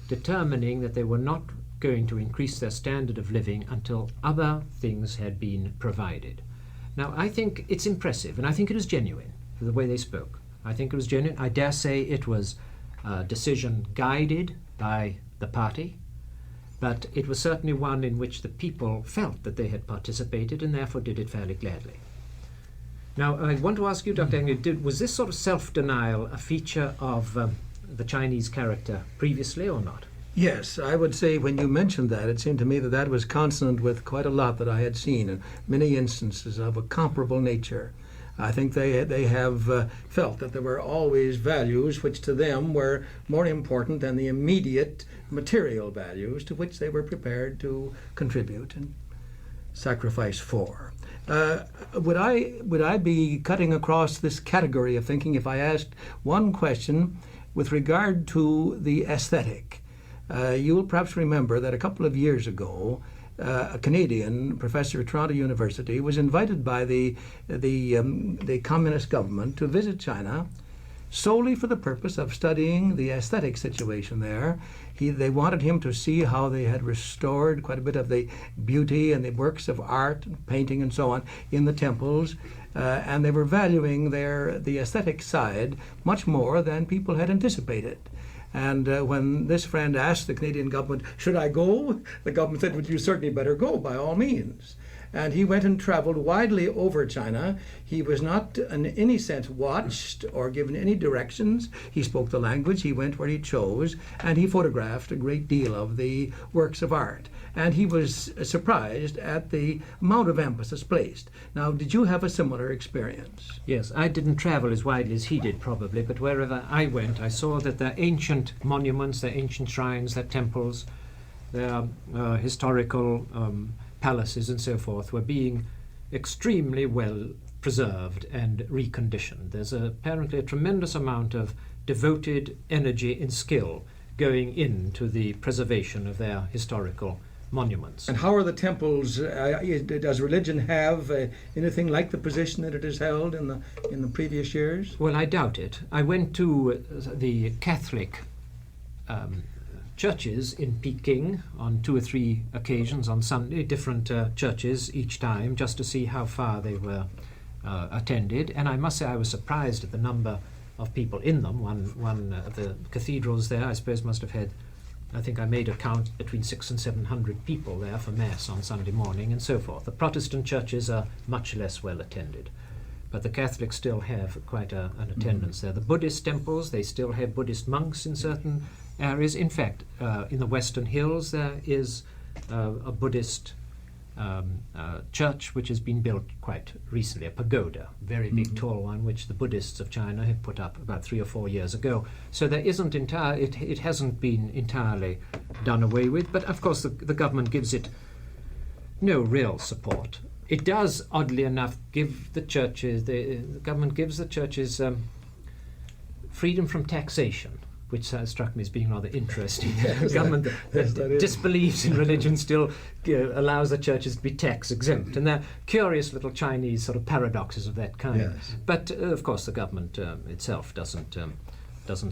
determining that they were not going to increase their standard of living until other things had been provided. Now, I think it's impressive, and I think it was genuine for the way they spoke. I think it was genuine. I dare say it was a decision guided by the party, but it was certainly one in which the people felt that they had participated and therefore did it fairly gladly. Now, I want to ask you, Dr. Agnew, was this sort of self-denial a feature of the Chinese character previously or not? Yes, I would say when you mentioned that, it seemed to me that that was consonant with quite a lot that I had seen, and many instances of a comparable nature. I think they have felt that there were always values which to them were more important than the immediate material values to which they were prepared to contribute and sacrifice for. Would I be cutting across this category of thinking if I asked one question with regard to the aesthetic? You will perhaps remember that a couple of years ago, a Canadian professor at Toronto University was invited by the communist government to visit China solely for the purpose of studying the aesthetic situation there. They wanted him to see how they had restored quite a bit of the beauty and the works of art, and painting and so on in the temples, and they were valuing the aesthetic side much more than people had anticipated. And when this friend asked the Canadian government, should I go? The government said, well, you certainly better go, by all means. And he went and traveled widely over China. He was not in any sense watched or given any directions. He spoke the language, he went where he chose, and he photographed a great deal of the works of art. And he was surprised at the amount of emphasis placed. Now, did you have a similar experience? Yes, I didn't travel as widely as he did probably, but wherever I went, I saw that their ancient monuments, their ancient shrines, their temples, their historical palaces and so forth were being extremely well preserved and reconditioned. There's apparently a tremendous amount of devoted energy and skill going into the preservation of their historical monuments. And how are the temples? Does religion have anything like the position that it has held in the previous years? Well, I doubt it. I went to the Catholic churches in Peking on 2 or 3 occasions on Sunday, different churches each time, just to see how far they were attended. And I must say I was surprised at the number of people in them. One of the cathedrals there, I suppose, must have had I think I made a count between 600 and 700 people there for Mass on Sunday morning and so forth. The Protestant churches are much less well attended, but the Catholics still have quite an attendance there. The Buddhist temples, they still have Buddhist monks in certain areas. In fact, in the Western Hills there is a Buddhist church which has been built quite recently, a pagoda, very big tall one, which the Buddhists of China have put up about 3 or 4 years ago. So there isn't it hasn't been entirely done away with, but of course the government gives it no real support. It does, oddly enough, give the churches, the government gives the churches freedom from taxation, which struck me as being rather interesting. The government that disbelieves in religion still allows the churches to be tax exempt, and there are curious little Chinese sort of paradoxes of that kind. Yes. But of course, the government itself doesn't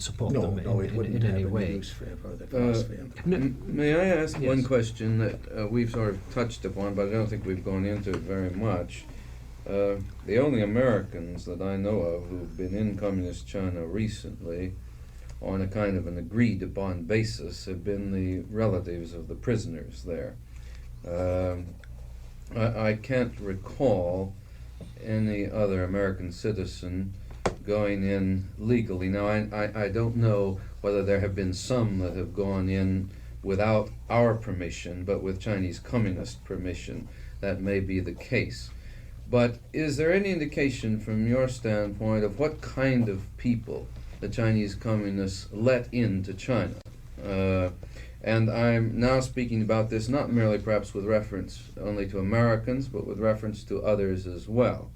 support them it wouldn't in have any any way. use for the philosophy. May I ask Yes. one question that we've sort of touched upon, but I don't think we've gone into it very much? The only Americans that I know of who've been in Communist China recently on a kind of an agreed-upon basis have been the relatives of the prisoners there. I can't recall any other American citizen going in legally. Now, I don't know whether there have been some that have gone in without our permission, but with Chinese Communist permission. That may be the case. But is there any indication from your standpoint of what kind of people the Chinese Communists let into China? And I'm now speaking about this not merely perhaps with reference only to Americans, but with reference to others as well.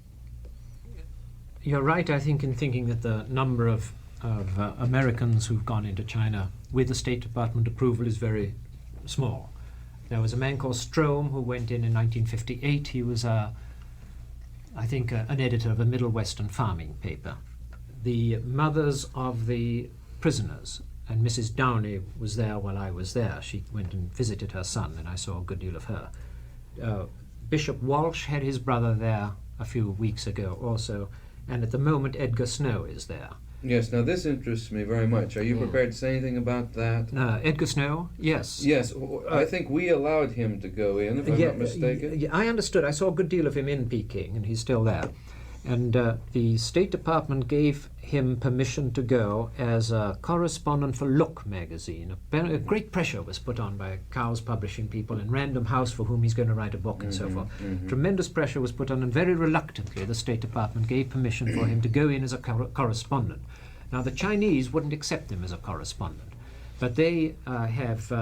You're right, I think, in thinking that the number of Americans who've gone into China with the State Department approval is very small. There was a man called Strom who went in 1958. He was, I think, an editor of a Middle Western farming paper. The mothers of the prisoners, and Mrs. Downey was there while I was there. She went and visited her son, and I saw a good deal of her. Bishop Walsh had his brother there a few weeks ago also, and at the moment Edgar Snow is there. Yes, now this interests me very much. Are you prepared to say anything about that? Edgar Snow, yes. Yes, I think we allowed him to go in, if I'm not mistaken. I understood. I saw a good deal of him in Peking, and he's still there. And the State Department gave him permission to go as a correspondent for Look magazine. A great pressure was put on by Cowes publishing people and Random House, for whom he's going to write a book and so forth. Tremendous pressure was put on, and very reluctantly the State Department gave permission for him to go in as a correspondent. Now, the Chinese wouldn't accept him as a correspondent, but they have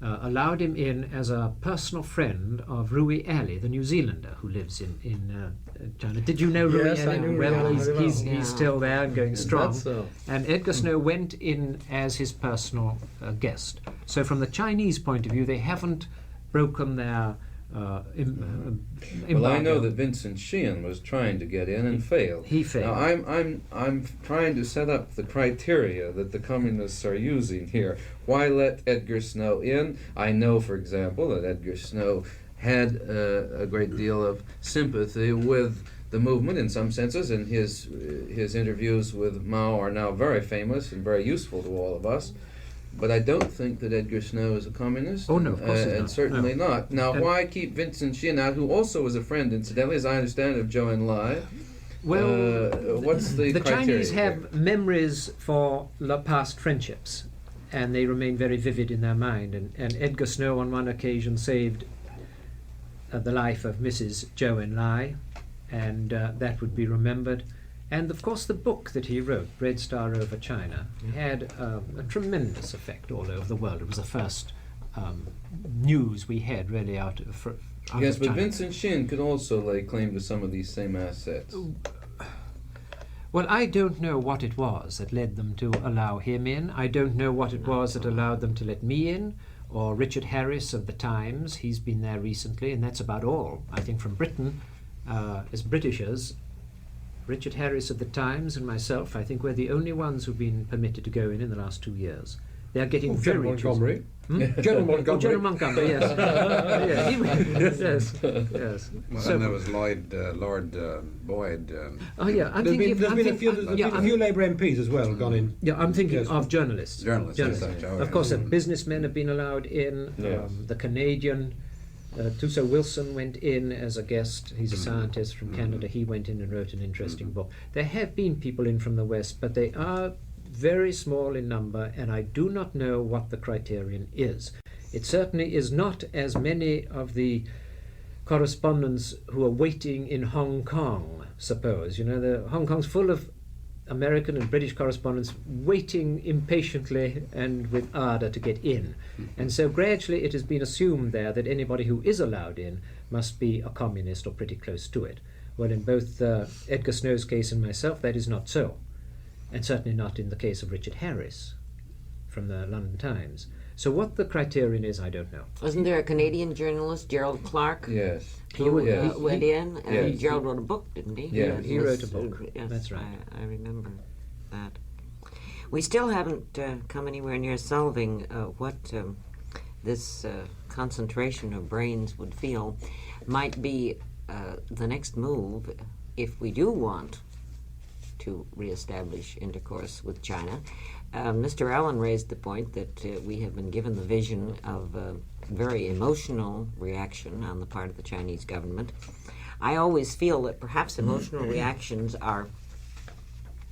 allowed him in as a personal friend of Rui Ali, the New Zealander who lives in China. Did you know Rui Yes, Ali? I knew Well, Rui Ali he's very well. he's still there and going strong. That's so. And Edgar Snow went in as his personal guest. So from the Chinese point of view, they haven't broken their embargo. Well, I know that Vincent Sheehan was trying to get in and failed. He failed. Now, I'm trying to set up the criteria that the communists are using here. Why let Edgar Snow in? I know, for example, that Edgar Snow had a great deal of sympathy with the movement in some senses, and his interviews with Mao are now very famous and very useful to all of us. But I don't think that Edgar Snow is a communist. Oh, no, of course he's and not. certainly No. not. Now, And- why keep Vincent Sheehan out, who also was a friend, incidentally, as I understand, of Zhou Enlai? Well, What's the the criteria Chinese here? have memories for past friendships, and they remain very vivid in their mind. And Edgar Snow on one occasion saved the life of Mrs. Zhou Enlai, and that would be remembered. And of course the book that he wrote, Red Star Over China, had a tremendous effect all over the world. It was the first news we had really out Yes, of but China. Vincent Sheehan could also lay claim to some of these same assets. Well, I don't know what it was that led them to allow him in. I don't know what it was that allowed them to let me in, or Richard Harris of the Times. He's been there recently, and that's about all. I think from Britain, as Britishers, Richard Harris of the Times and myself, I think we're the only ones who've been permitted to go in the last 2 years. They are getting General very Montgomery. Hmm? General Montgomery. Oh, General Montgomery, yes. Yeah, yes. Well, So- then there was Lord Boyd. Oh yeah, I'm There's thinking. been a few Labour MPs as well gone in. Yeah, I'm thinking Yes. of journalists. Journalists and such, oh, Of yeah. course, businessmen have been allowed in. Yes. The Canadian, Tuso Wilson went in as a guest. He's a scientist from Canada. He went in and wrote an interesting book. There have been people in from the West, but they are very small in number, and I do not know what the criterion is. It certainly is not as many of the correspondents who are waiting in Hong Kong, suppose. You know, Hong Kong's full of American and British correspondents waiting impatiently and with ardour to get in. And so gradually it has been assumed there that anybody who is allowed in must be a communist or pretty close to it. Well, in both Edgar Snow's case and myself, that is not so. And certainly not in the case of Richard Harris from the London Times. So what the criterion is, I don't know. Wasn't there a Canadian journalist, Gerald Clark, Yes. who Yes. went in? Yes. Gerald wrote a book, didn't he? Yeah, he wrote a book. Yes, That's right. I remember that. We still haven't come anywhere near solving what this concentration of brains would feel might be the next move if we do want to reestablish intercourse with China. Mr. Allen raised the point that we have been given the vision of a very emotional reaction on the part of the Chinese government. I always feel that perhaps emotional reactions are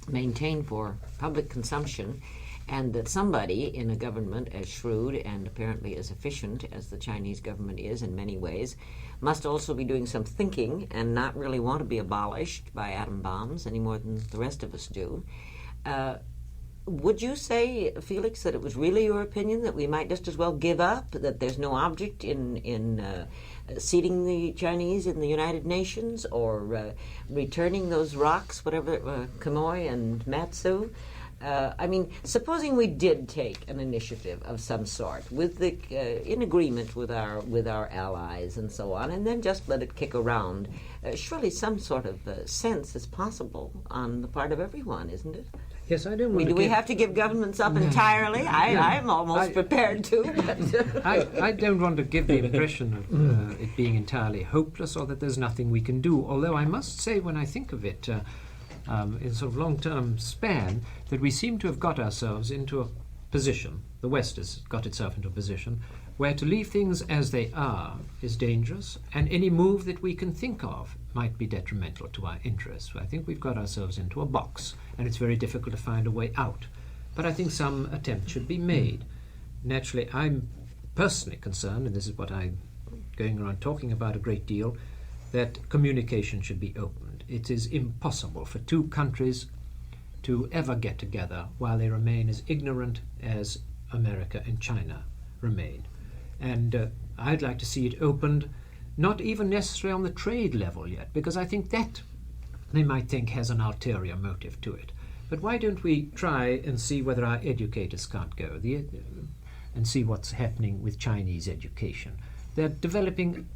maintained for public consumption, and that somebody in a government as shrewd and apparently as efficient as the Chinese government is in many ways must also be doing some thinking and not really want to be abolished by atom bombs any more than the rest of us do. Would you say, Felix, that it was really your opinion that we might just as well give up, that there's no object in seating the Chinese in the United Nations, or returning those rocks, whatever, Kamoy and Matsu? I mean, supposing we did take an initiative of some sort, with the in agreement with our allies and so on, and then just let it kick around, surely some sort of sense is possible on the part of everyone, isn't it? Yes, I don't want Do we have to give governments up entirely? I'm almost prepared to. But I don't want to give the impression of it being entirely hopeless or that there's nothing we can do, although I must say when I think of it in sort of long-term span, that we seem to have got ourselves into a position, the West has got itself into a position, where to leave things as they are is dangerous, and any move that we can think of might be detrimental to our interests. I think we've got ourselves into a box, and it's very difficult to find a way out. But I think some attempt should be made. Naturally, I'm personally concerned, and this is what I'm going around talking about a great deal, that communication should be opened. It is impossible for two countries to ever get together while they remain as ignorant as America and China remain. And I'd like to see it opened, not even necessarily on the trade level yet, because I think that they might think has an ulterior motive to it. But why don't we try and see whether our educators can't go and see what's happening with Chinese education? They're developing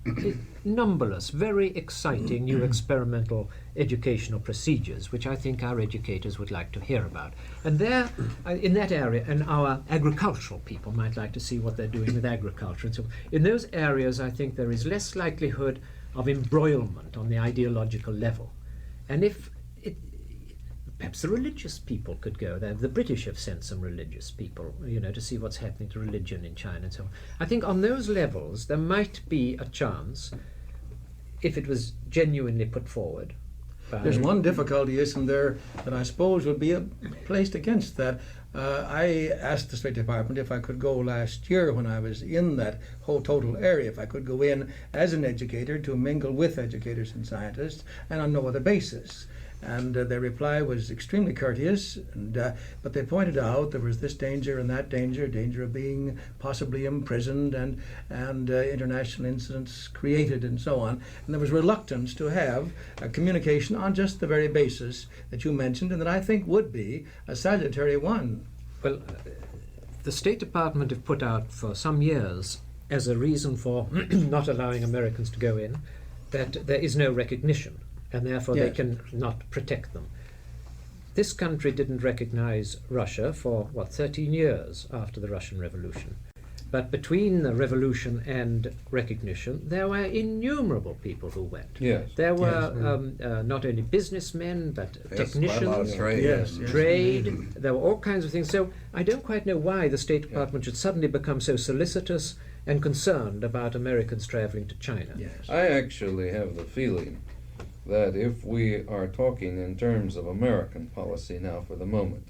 numberless, very exciting new experimental educational procedures, which I think our educators would like to hear about. And there, in that area, and our agricultural people might like to see what they're doing with agriculture. And so in those areas, I think there is less likelihood of embroilment on the ideological level. And if perhaps the religious people could go there. The British have sent some religious people, to see what's happening to religion in China and so on. I think on those levels there might be a chance, if it was genuinely put forward. There's one difficulty, isn't there, that I suppose would be placed against that. I asked the State Department if I could go last year when I was in that whole total area, if I could go in as an educator to mingle with educators and scientists, and on no other basis. And their reply was extremely courteous, but they pointed out there was this danger and that danger of being possibly imprisoned and international incidents created and so on. And there was reluctance to have a communication on just the very basis that you mentioned, and that I think would be a salutary one. Well, the State Department have put out for some years as a reason for not allowing Americans to go in that there is no recognition, and therefore Yes. they can not protect them. This country didn't recognize Russia for, 13 years after the Russian Revolution. But between the revolution and recognition, there were innumerable people who went. Yes. There were not only businessmen, but Yes, quite a lot of technicians, trade. Yes. trade. There were all kinds of things. So I don't quite know why the State Department should suddenly become so solicitous and concerned about Americans traveling to China. Yes. I actually have the feeling that if we are talking in terms of American policy now for the moment,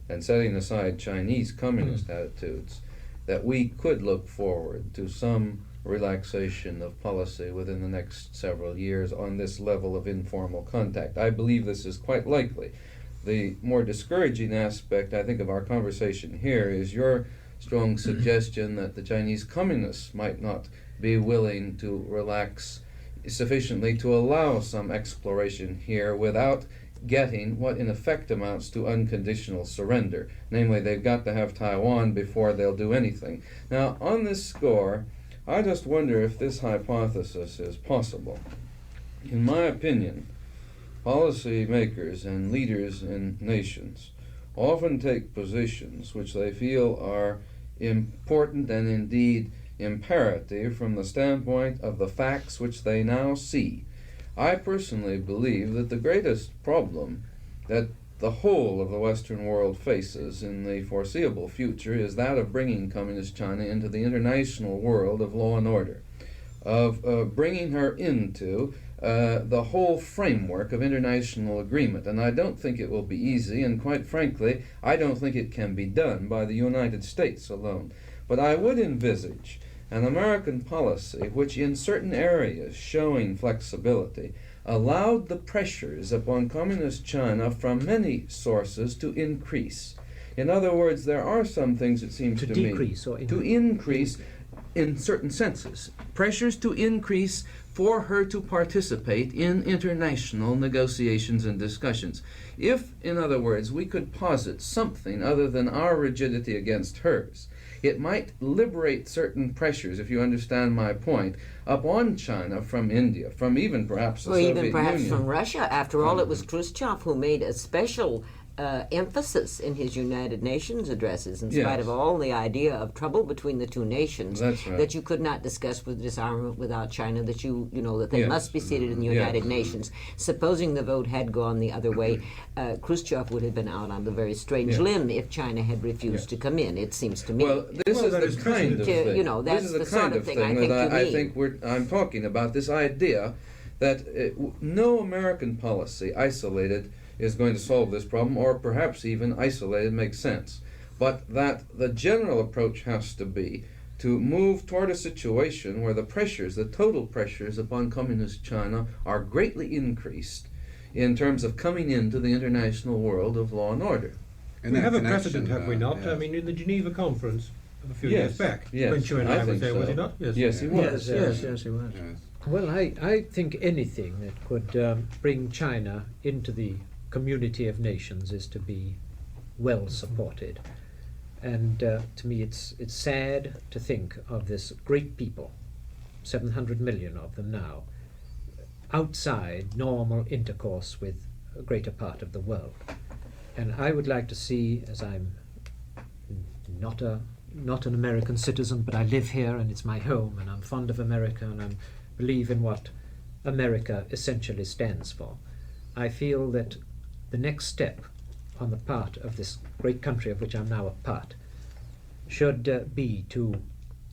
and setting aside Chinese communist attitudes, that we could look forward to some relaxation of policy within the next several years on this level of informal contact. I believe this is quite likely. The more discouraging aspect, I think, of our conversation here is your strong suggestion that the Chinese communists might not be willing to relax sufficiently to allow some exploration here without getting what in effect amounts to unconditional surrender. Namely, they've got to have Taiwan before they'll do anything. Now, on this score, I just wonder if this hypothesis is possible. In my opinion, policy makers and leaders in nations often take positions which they feel are important and indeed imperative from the standpoint of the facts which they now see. I personally believe that the greatest problem that the whole of the Western world faces in the foreseeable future is that of bringing Communist China into the international world of law and order, of bringing her into the whole framework of international agreement. And I don't think it will be easy, and quite frankly, I don't think it can be done by the United States alone. But I would envisage an American policy which in certain areas showing flexibility allowed the pressures upon Communist China from many sources to increase. In other words, there are some things, it seems to me, decrease or to increase in certain senses. Pressures to increase for her to participate in international negotiations and discussions. If, in other words, we could posit something other than our rigidity against hers, it might liberate certain pressures, if you understand my point, upon China from India, from even perhaps the Or Soviet even perhaps Union. from Russia. After all, it was Khrushchev who made a special emphasis in his United Nations addresses, in spite Yes. of all the idea of trouble between the two nations, That's right. that you could not discuss with disarmament without China, that that they Yes. must be seated in the Yes. United Nations. Supposing the vote had gone the other way, Khrushchev would have been out on the very strange Yes. limb if China had refused Yes. to come in, it seems to me. Well, this Well, that is is the kind of to- thing. you know, that's this is the the sort kind of of thing I thing think that you I mean. think I'm talking about. This idea that no American policy isolated is going to solve this problem, or perhaps even isolated makes sense. But that the general approach has to be to move toward a situation where the pressures, the total pressures upon Communist China are greatly increased in terms of coming into the international world of law and order. In We that have a connection, precedent, have we not? yes. I mean, in the Geneva Conference of a few Yes, years back, yes, when Chu and I I were think there, was so. he not? Yes, he was. Yes, he was. Yes. Well, I think anything that could bring China into the community of nations is to be well supported. And to me, it's sad to think of this great people, 700 million of them now, outside normal intercourse with a greater part of the world. And I would like to see, as I'm not an American citizen, but I live here and it's my home, and I'm fond of America, and I believe in what America essentially stands for. I feel that the next step on the part of this great country of which I'm now a part should be to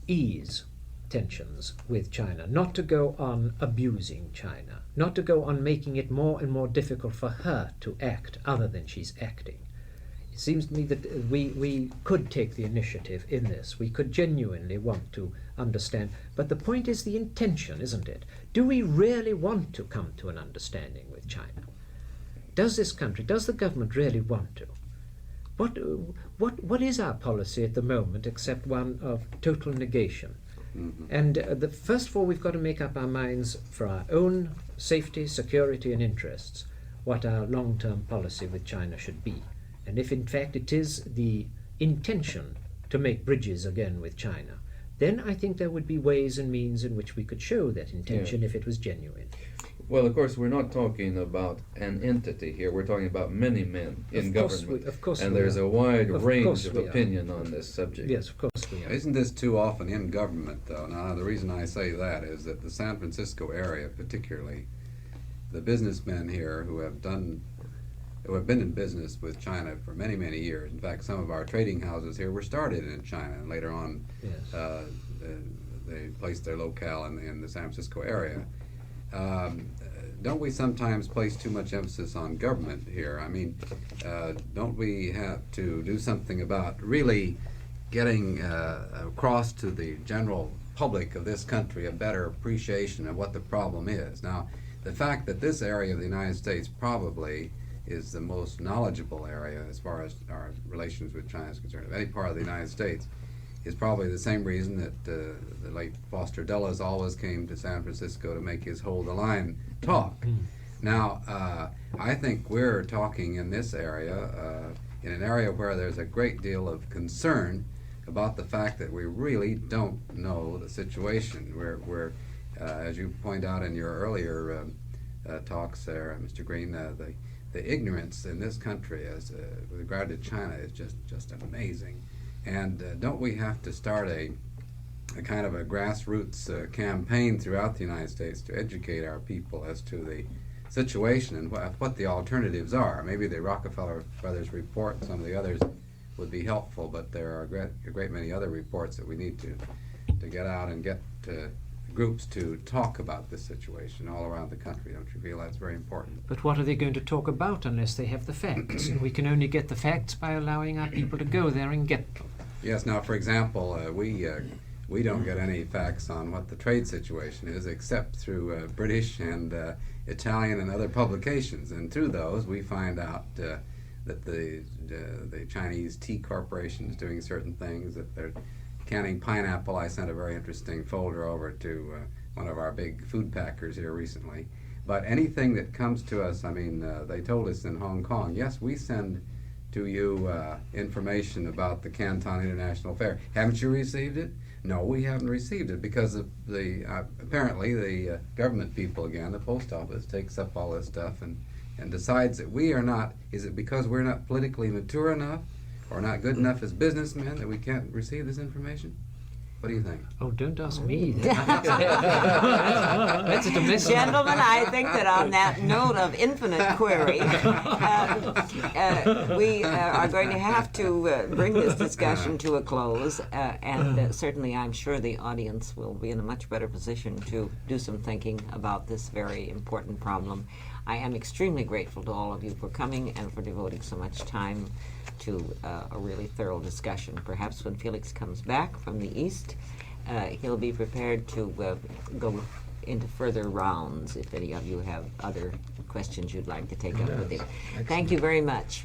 ease tensions with China, not to go on abusing China, not to go on making it more and more difficult for her to act other than she's acting. It seems to me that we could take the initiative in this. We could genuinely want to understand. But the point is the intention, isn't it? Do we really want to come to an understanding with China? Does this country, does the government really want to? What is our policy at the moment except one of total negation? Mm-hmm. And first of all, we've got to make up our minds for our own safety, security and interests, what our long-term policy with China should be. And if in fact it is the intention to make bridges again with China, then I think there would be ways and means in which we could show that intention if it was genuine. Well, of course, we're not talking about an entity here. We're talking about many men in government. Of course and we there's are. a wide Of range course of we are. opinion on this subject. Yes, of course we are. Isn't this too often in government, though? Now, the reason I say that is that the San Francisco area, particularly, the businessmen here who have been in business with China for many, many years. In fact, some of our trading houses here were started in China, and later on Yes. they placed their locale in the San Francisco area. Don't we sometimes place too much emphasis on government here? I mean, don't we have to do something about really getting across to the general public of this country a better appreciation of what the problem is? Now, the fact that this area of the United States probably is the most knowledgeable area as far as our relations with China is concerned, of any part of the United States, is probably the same reason that the late Foster Dulles always came to San Francisco to make his Hold the Line talk. Now, I think we're talking in this area, in an area where there's a great deal of concern about the fact that we really don't know the situation. We're as you point out in your earlier talks there, Mr. Greene, the ignorance in this country as with regard to China is just amazing. And don't we have to start a kind of a grassroots campaign throughout the United States to educate our people as to the situation and what the alternatives are? Maybe the Rockefeller Brothers report and some of the others would be helpful, but there are a great many other reports that we need to get out and get groups to talk about this situation all around the country. Don't you feel that's very important? But what are they going to talk about unless they have the facts? And we can only get the facts by allowing our people to go there and get them. Yes. Now, for example, we don't get any facts on what the trade situation is except through British and Italian and other publications, and through those we find out that the Chinese tea corporation is doing certain things, that they're canning pineapple. I sent a very interesting folder over to one of our big food packers here recently. But anything that comes to us, I mean, they told us in Hong Kong, yes, we send to you information about the Canton International Fair. Haven't you received it? No, we haven't received it because of apparently the government people, again, the post office, takes up all this stuff and decides that we are not, is it because we're not politically mature enough or not good enough as businessmen that we can't receive this information? What do you think? Oh, don't ask me. That's a domestic. Gentlemen, I think that on that note of infinite query, we are going to have to bring this discussion to a close, and certainly I'm sure the audience will be in a much better position to do some thinking about this very important problem. I am extremely grateful to all of you for coming and for devoting so much time to a really thorough discussion. Perhaps when Felix comes back from the East, he'll be prepared to go into further rounds if any of you have other questions you'd like to take up with him. Thank you very much.